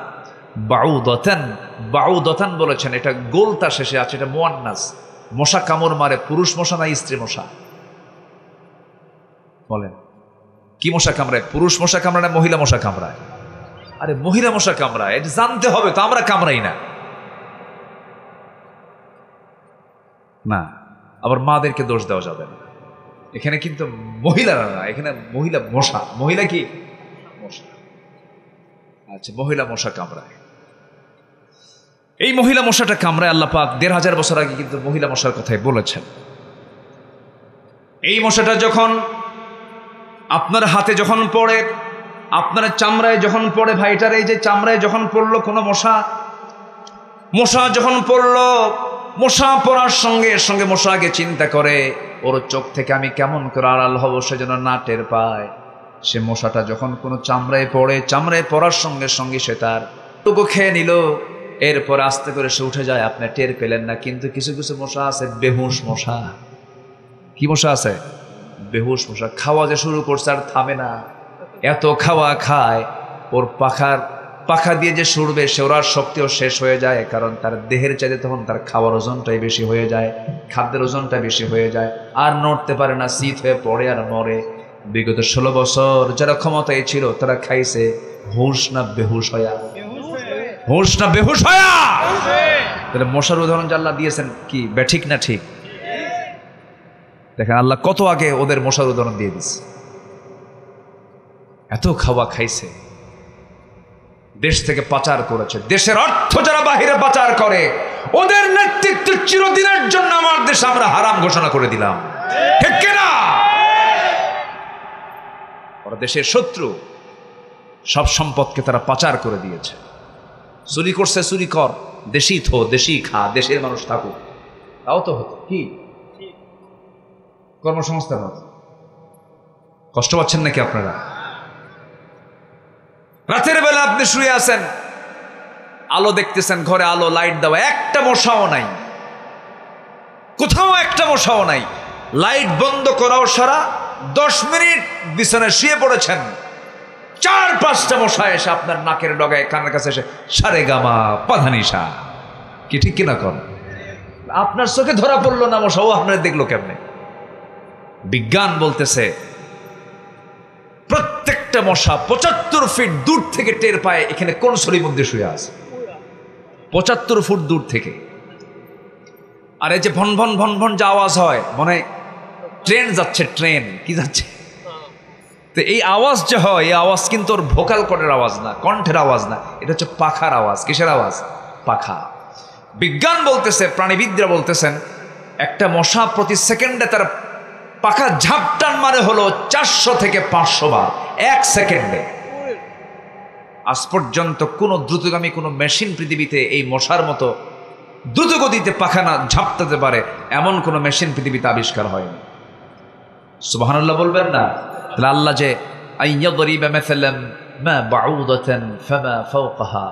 বাউদাতান। বাউদাতান বলেছেন, এটা গোলতা শেষে আছে, এটা মুয়ান্নাস। মশা কামড় মারে পুরুষ মশা না স্ত্রী মশা? বলেন, কি মশা কামড়ায়? পুরুষ মশা কামড়ায় না মহিলা মশা কামড়ায়? আরে মহিলা মশা কামড়ায়, এটা জানতে হবে তো। আমরা কামড়াই না। না, আবার মাদেরকে দোষ দেওয়া যাবে না। এখানে কিন্তু মহিলারা না, এখানে মহিলা মশা। মহিলা কি? মশা। আচ্ছা, মহিলা মশা কামড়ায়। এই মহিলা মশাটা কামড়ায়। আল্লাহ পাক 1500 বছর আগে কিন্তু মহিলা মশার কথাই বলেছেন। এই মশাটা যখন আপনার হাতে যখন পড়ে, আপনার চামড়ায় যখন পড়ে, ভাইটার এই যে চামড়ায় যখন পড়লো কোনো মশা যখন পড়লো, মশা পড়ার সঙ্গে সঙ্গে মশা আগে চিন্তা করে ওর চোখ থেকে আমি কেমন করে আড়াল হব, সে যেন না টের পায়। সে মশাটা যখন কোনো চামড়ায় পড়ে, চামড়ায় পড়ার সঙ্গে সঙ্গে সে তার টুকু খেয়ে নিল। এরপর আস্তে করে সে উঠে যায়, আপনি টের পেলেন না। কিন্তু কিছু কিছু মশা আছে বেহুশ মশা। কি মশা আছে? বেহুশ মশা। খাওয়া যে শুরু করছে আর থামে না। এত খাওয়া খায়, ওর পাখা দিয়ে যে সরবে সে ওরার শক্তিও শেষ হয়ে যায়। কারণ তার দেহের চাইতে তখন তার খাওয়ার ওজনটাই বেশি হয়ে যায়, খাদ্যের ওজনটা বেশি হয়ে যায়, আর নড়তে পারে না, শীত হয়ে পড়ে আর মরে। বিগত 16 বছর যারা ক্ষমতায় ছিল তারা খাইছে হুঁশ না বেহুশ হয়া? হুঁশ না বেহুশ হয়া? তাহলে মশার উদাহরণ যে আল্লাহ দিয়েছেন কি ব্যাঠিক না ঠিক? দেখেন আল্লাহ কত আগে ওদের মশার উদাহরণ দিয়ে দিচ্ছে। এত খাওয়া খাইছে, দেশ থেকে পাচার করেছে। দেশের অর্থ যারা বাহিরে পাচার করে ওদের নেতৃত্ব চিরদিনের জন্য আমার দেশে আমরা হারাম ঘোষণা করে দিলাম, ঠিক কিনা? ওরা দেশের শত্রু, সব সম্পদকে তারা পাচার করে দিয়েছে। চুরি করছে, চুরি কর, দেশি থো, দেশি খা, দেশের মানুষ থাকুক, তাও তো হতো। কি কর্মসংস্থান হতো। কষ্ট পাচ্ছেন নাকি আপনারা? রাতের বেলা আপনি শুয়ে আছেন, আলো দেখতেছেন, ঘরে আলো, লাইট দেওয়া, একটা মশাও নাই, কোথাও একটা মশাও নাই। লাইট বন্ধ করাও সারা 10 মিনিট বিছানায় শুয়ে পড়েছেন, 4-5টা মশা এসে আপনার নাকের ডগায়, কানের কাছে এসে সারে গামা পাধানিসা। কি ঠিক কিনা কর? আপনার চোখে ধরা পড়লো না মশা, ও আপনার দেখলো কেমনে? বিজ্ঞান বলতেছে প্রত্যেকটা মশা 75 ফিট দূর থেকে টের পায় এখানে কোন শরীর মধ্যে শুয়ে আছে, 75 ফুট দূর থেকে। আর এই যে ভন ভন ভন ভন যে আওয়াজ হয়, মনে ট্রেন যাচ্ছে, ট্রেন কি যাচ্ছে, তো এই আওয়াজ যে হয়, এই আওয়াজ কিন্তু ওর ভোকাল কর্ডের আওয়াজ না, কণ্ঠের আওয়াজ না, এটা হচ্ছে পাখার আওয়াজ। কিসের আওয়াজ? পাখা। বিজ্ঞান বলতেছে, প্রাণীবিদরা বলতেছেন, একটা মশা প্রতি সেকেন্ডে তার পাখা ঝাপটান মানে হলো 400 থেকে 500 বার 1 সেকেন্ডে। আজ পর্যন্ত কোন দ্রুতগামী কোন মেশিন পৃথিবীতে এই মশার মতো দ্রুত গতিতে পাখা না ঝাপটাতে পারে এমন কোন মেশিন পৃথিবীতে আবিষ্কার হয়নি। সুবহানাল্লাহ বলবেন না? তাহলে আল্লাহ যে আইয়াদরিবা মাসালাম মা বাউদাতান ফামা ফাওকাহা,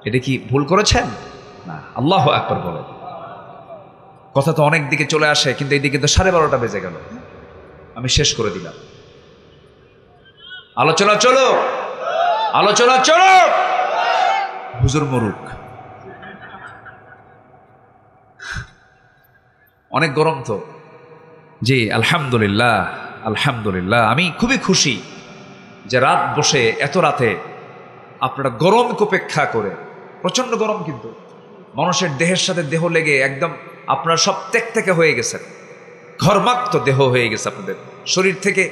এটা কি ভুল করেছেন? না, আল্লাহু আকবার বলেন। কথা তো অনেক দিকে চলে আসে, কিন্তু এই দিকে তো 12:30 বেজে গেল। আমি শেষ করে দিলাম। আলোচনা চলো, আলোচনা চলো। হুজুর মরুক, অনেক গরম তো। জি আলহামদুলিল্লাহ, আলহামদুলিল্লাহ। আমি খুবই খুশি যে রাত বসে এত রাতে আপনারা গরমকে উপেক্ষা করে, প্রচন্ড গরম কিন্তু মানুষের দেহের সাথে দেহ লেগে একদম আপনারা সব ত্যাগ হয়ে গেছেন, ঘর্মাক্ত দেহ হয়ে গেছে আপনাদের শরীর থেকে।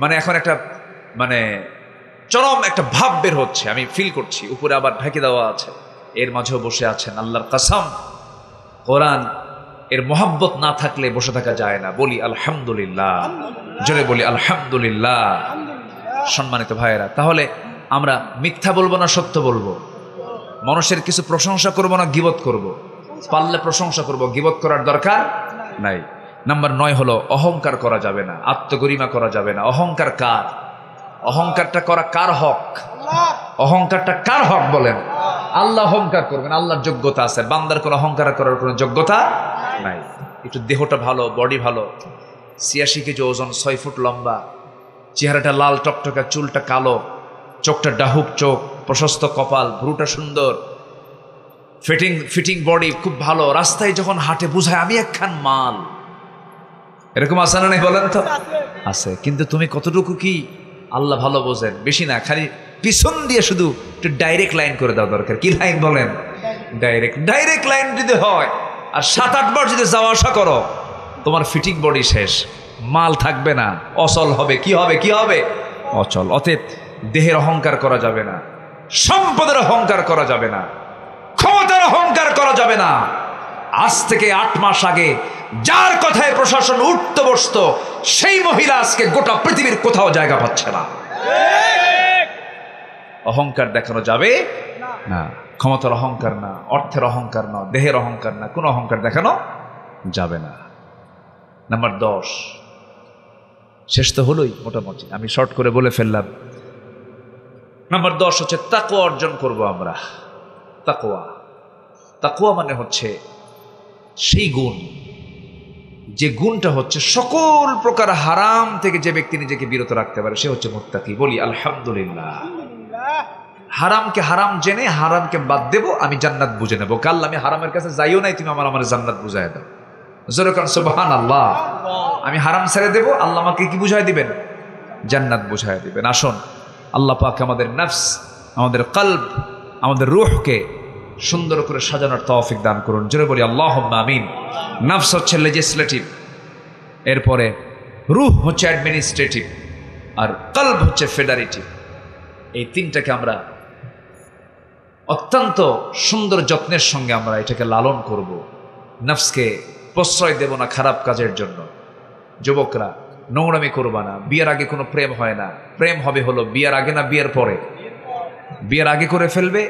মানে এখন একটা মানে চরম একটা ভাব বের হচ্ছে, আমি ফিল করছি। উপরে আবার ঢাকে দেওয়া আছে, এর মাঝেও বসে আছেন। আল্লাহর কসম, কোরআন এর মোহাব্বত না থাকলে বসে থাকা যায় না। বলি আলহামদুলিল্লাহ, জোরে বলি আলহামদুলিল্লাহ। সম্মানিত ভাইয়েরা, তাহলে আমরা মিথ্যা বলবো না সত্য বলবো? মানুষের কিছু প্রশংসা করব না গীবত করব? পারলে প্রশংসা করব, গীবত করার দরকার নাই। নাম্বার 9 হলো অহংকার করা যাবে না, আত্মগরিমা করা যাবে না। অহংকার কার? অহংকারটা করা কার হক? অহংকারটা কার হক বলেন? আল্লাহ অহংকার করবেন, আল্লাহর যোগ্যতা আছে। বান্দার কোনো অহংকার করার কোনো যোগ্যতা নাই। একটু দেহটা ভালো, বডি ভালো, 86 কেজি ওজন, 6 ফুট লম্বা, চেহারাটা লাল টকটকা, চুলটা কালো, চোখটা ডাহুক চোখ, প্রশস্ত কপাল, ভ্রুটা সুন্দর, ফিটিং বডি খুব ভালো। রাস্তায় যখন হাঁটে বুঝায় আমি একখান মাল। এরকম আছে না নাই বলেন তো? আছে। কিন্তু তুমি কতটুকু কি আল্লাহ ভালো বোঝেন, বেশি না, খালি পিছন দিয়ে শুধু একটু ডাইরেক্ট লাইন করে দেওয়া দরকার। কি লাইন বলেন? ডাইরেক্ট লাইন যদি হয় আর 7-8 বার যদি যাওয়া আসা করো, তোমার ফিটিং বডি শেষ, মাল থাকবে না, অচল হবে। কি হবে? কি হবে? অচল। অতএব দেহের অহংকার করা যাবে না, সম্পদের অহংকার করা যাবে না, ক্ষমতার অহংকার করা যাবে না। আজ থেকে 8 মাস আগে যার কথায় প্রশাসন উঠতে বসতো, সেই মহিলা আজকে গোটা পৃথিবীর কোথাও জায়গা পাচ্ছে না। অহংকার দেখানো যাবে না। ক্ষমতার অহংকার না, অর্থের অহংকার না, দেহের অহংকার না, কোনো অহংকার দেখানো যাবে না। নাম্বার 10, শেষ তো হলোই মোটামুটি, আমি শর্ট করে বলে ফেললাম। নাম্বার 10 হচ্ছে তাকওয়া অর্জন করব আমরা। তাকওয়া, তাকওয়া মানে হচ্ছে সেই গুণ, যে গুণটা হচ্ছে সকল প্রকার হারাম থেকে যে ব্যক্তি নিজেকে বিরত রাখতে পারে, সে হচ্ছে মুত্তাকি। বলি আলহামদুলিল্লাহ। হারামকে হারাম জেনে হারামকে বাদ দেব, আমি জান্নাত বুঝে নেবো। কাল আমি হারামের কাছে যাইও নাই, তুমি আমার জান্নাত বুঝাই দাও। জোরে কান সুবহানাল্লাহ। আমি হারাম ছেড়ে দেব, আল্লাহ আমাকে কি বুঝাই দিবেন? জান্নাত বুঝাই দিবেন। আসুন আল্লাহ পাক আমাদের নফস, আমাদের কলব, আমাদের রূহকে সুন্দর করে সাজানোর তৌফিক দান করুন। জোরে বলি আল্লাহুম্মা আমিন। নফস হচ্ছে লেজিসলেটিভ, এরপরে রূহ হচ্ছে অ্যাডমিনিস্ট্রেটিভ, আর কলব হচ্ছে ফেডারেটিভ। এই তিনটাকে আমরা অত্যন্ত সুন্দর যত্নের সঙ্গে আমরা এটাকে লালন করব, নফসকে প্রশ্রয় দেব না খারাপ কাজের জন্য। যুবকরা নোংরামি করবা না, বিয়ের আগে কোনো প্রেম হয় না, প্রেম হবে হলো বিয়ের আগে না বিয়ের পরে। বিয়ের আগে করে ফেলবে,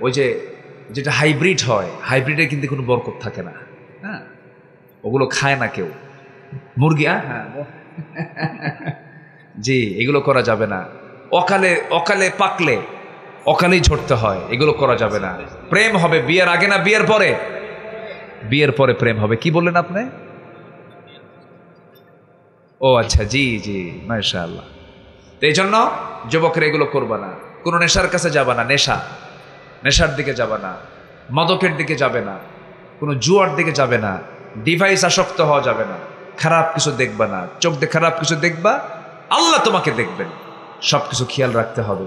ওই যে যেটা হাইব্রিড হয়, হাইব্রিডে কিন্তু কোনো বরকত থাকে না, হ্যাঁ, ওগুলো খায় না কেউ, মুরগি, হ্যাঁ জি, এগুলো করা যাবে না। অকালে অকালে পাকলে অকালেই ঝরতে হয়, এগুলো করা যাবে না। প্রেম হবে বিয়ের আগে না বিয়ের পরে? বিয়ের পরে প্রেম হবে। কি বললেন আপনি? ও আচ্ছা, জি জি, মাশাআল্লাহ। তো এই জন্য যুবকরা এগুলো করবা না, কোনো নেশার কাছে যাবা না, নেশার দিকে যাবে না, মাদকের দিকে যাবে না, কোনো জুয়ার দিকে যাবে না, ডিভাইস আসক্ত হওয়া যাবে না, খারাপ কিছু দেখবা না, চোখ দিয়ে খারাপ কিছু দেখবা, আল্লাহ তোমাকে দেখবেন, সব কিছু খেয়াল রাখতে হবে।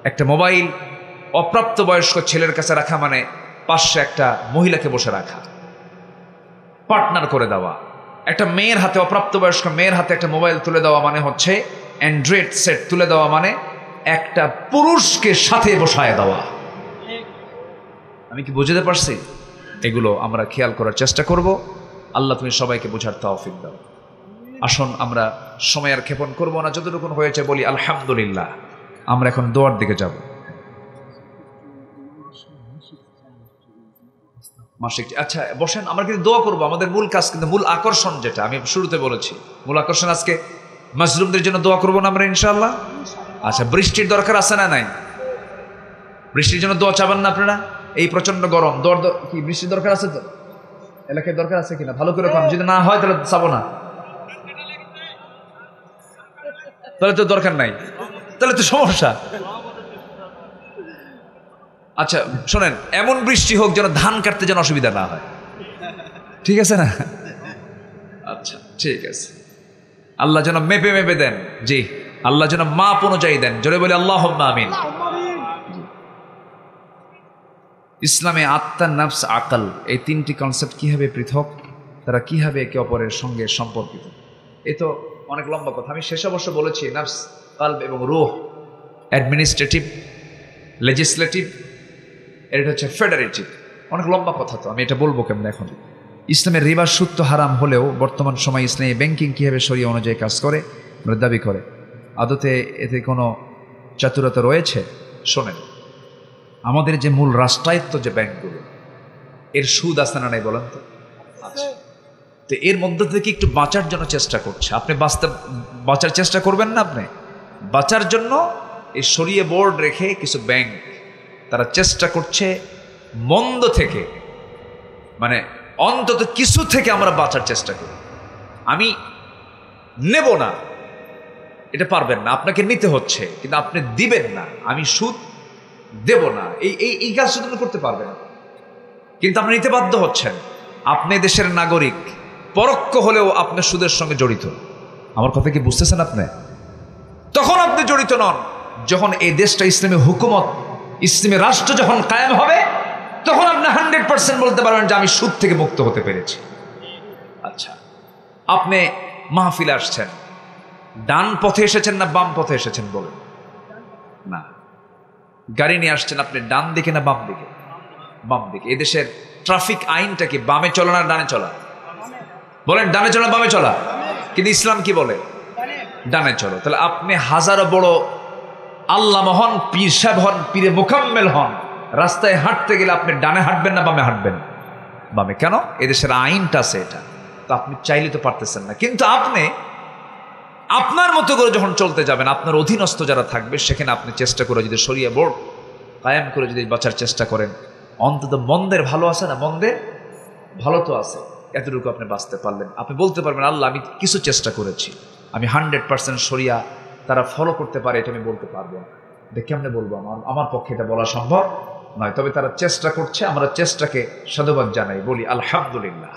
একটা মোবাইল অপ্রাপ্ত বয়স্ক ছেলের কাছে রাখা মানে পাশে একটা মহিলাকে বসে রাখা, পার্টনার করে দেওয়া। একটা মেয়ের হাতে, অপ্রাপ্ত বয়স্ক মেয়ের হাতে একটা মোবাইল তুলে দেওয়া মানে হচ্ছে, অ্যান্ড্রয়েড সেট তুলে দেওয়া মানে একটা পুরুষকে সাথে বসায় দেওয়া। আমি কি বুঝতে পারছি? এগুলো আমরা খেয়াল করার চেষ্টা করব। আল্লাহ তুমি সবাইকে বোঝার তৌফিক দাও। আসুন আমরা সময় আর ক্ষেপণ করবো না, যতটুকু হয়েছে বলি আলহামদুলিল্লাহ। আমরা এখন দোয়ার দিকে যাব। মাসিক, আচ্ছা বসেন, আমরা কিন্তু দোয়া করবো। আমাদের মূল কাজ কিন্তু, মূল আকর্ষণ যেটা আমি শুরুতে বলেছি, মূল আকর্ষণ আজকে মাজলুমদের জন্য দোয়া করবো না আমরা ইনশাআল্লাহ। আচ্ছা, বৃষ্টির দরকার আছে না নাই? বৃষ্টির জন্য দোয়া চাবেন না আপনারা? এই প্রচন্ড গরম, কি বৃষ্টির দরকার আছে? তো এলাকায় দরকার আছে কিনা ভালো করে কম, যদি না হয় তাহলে চাবো না, তাহলে তো দরকার নাই, তাহলে তো সমস্যা। আচ্ছা শোনেন, এমন বৃষ্টি হোক যেন ধান কাটতে যেন অসুবিধা না হয়, ঠিক আছে না? আচ্ছা ঠিক আছে। আল্লাহ যেন মেপে মেপে দেন, জি, আল্লাহ যেন মাপ অনুযায়ী দেন, জোরে বলে আল্লাহুম্মা আমিন। ইসলামে আত্মা, নফস, আকল, এই তিনটি কনসেপ্ট কিভাবে পৃথক, তারা কিভাবে একে অপরের সঙ্গে সম্পর্কিত, এ তো অনেক লম্বা কথা। আমি শেষ অবশ্য বলেছি নফস, কলব এবং রূহ, অ্যাডমিনিস্ট্রেটিভ, লেজিসলেটিভ, এটা হচ্ছে ফেডারেটিভ। অনেক লম্বা কথা, তো আমি এটা বলবো কেমন। এখন ইসলামের রিবা সুদ তো হারাম হলেও বর্তমান সময় ইসলামী ব্যাংকিং কীভাবে শরিয়া অনুযায়ী কাজ করে দাবি করে, আদতে এতে কোনো চাতুরতা রয়েছে? শোনেন, আমাদের যে মূল রাষ্ট্রায়ত্ত যে ব্যাংকগুলো, এর সুদ আছে না নাই বলেন তো? আচ্ছা, তো এর মধ্যে থেকে একটু বাঁচার জন্য চেষ্টা করছে। আপনি বাঁচার চেষ্টা করবেন না? আপনি বাঁচার জন্য এই শরিয়া বোর্ড রেখে কিছু ব্যাংক তারা চেষ্টা করছে মন্দ থেকে, মানে অন্তত কিছু থেকে আমরা বাঁচার চেষ্টা করি। আমি নেব না, এটা পারবেন না, আপনাকে নিতে হচ্ছে, কিন্তু আপনি দিবেন না, আমি সুদ দেব না, এই কাজ শুধু করতে পারবেন না, কিন্তু আপনি নিতে বাধ্য হচ্ছেন। আপনি দেশের নাগরিক, পরোক্ষ হলেও আপনি সুদের সঙ্গে জড়িত। আমার কথা কি বুঝতেছেন আপনি? তখন আপনি জড়িত নন যখন এই দেশটা ইসলামী হুকুমত, ইসলামী রাষ্ট্র যখন কায়েম হবে, তখন আপনি 100% বলতে পারবেন যে আমি সুদ থেকে মুক্ত হতে পেরেছি। আচ্ছা, আপনি মাহফিলে আসছেন, ডান পথে এসেছেন না বাম পথে এসেছেন বলেন? না, গাড়ি নিয়ে আসছেন আপনি ডান দিকে না বাম দিকে? বাম দিকে। এদেশের ট্রাফিক আইনটা কি বামে চলা না ডানে চলা? বলেন ডানে চলা বামে চলা, কিন্তু ইসলাম কি বলে? ডানে চলো। তাহলে আপনি হাজারো বড় আল্লাহ হন, পীর সাহেব হন, পীরে মোকাম্মেল হন, রাস্তায় হাঁটতে গেলে আপনি ডানে হাঁটবেন না বামে হাঁটবেন? বামে। কেন? এদেশের আইনটা আছে এটা। তো আপনি চাইলে তো পারতেছেন না, কিন্তু আপনি আপনার মতো করে যখন চলতে যাবেন, আপনার অধীনস্থ যারা থাকবে সেখানে আপনি চেষ্টা করে যদি শরিয়া বোর্ড কায়েম করে যদি বাঁচার চেষ্টা করেন, অন্তত মন্দের ভালো আছে না? মন্দের ভালো তো আছে, এতটুকু আপনি বাঁচতে পারলেন। আপনি বলতে পারবেন আল্লাহ আমি কিছু চেষ্টা করেছি, আমি 100% শরিয়া তারা ফলো করতে পারে এটা আমি বলতে পারবো না। এটা কেমনে বলবো? আমার পক্ষে এটা বলা সম্ভব নয়। তবে তারা চেষ্টা করছে, আমরা চেষ্টাকে সাধুবাদ জানাই, বলি আলহামদুলিল্লাহ।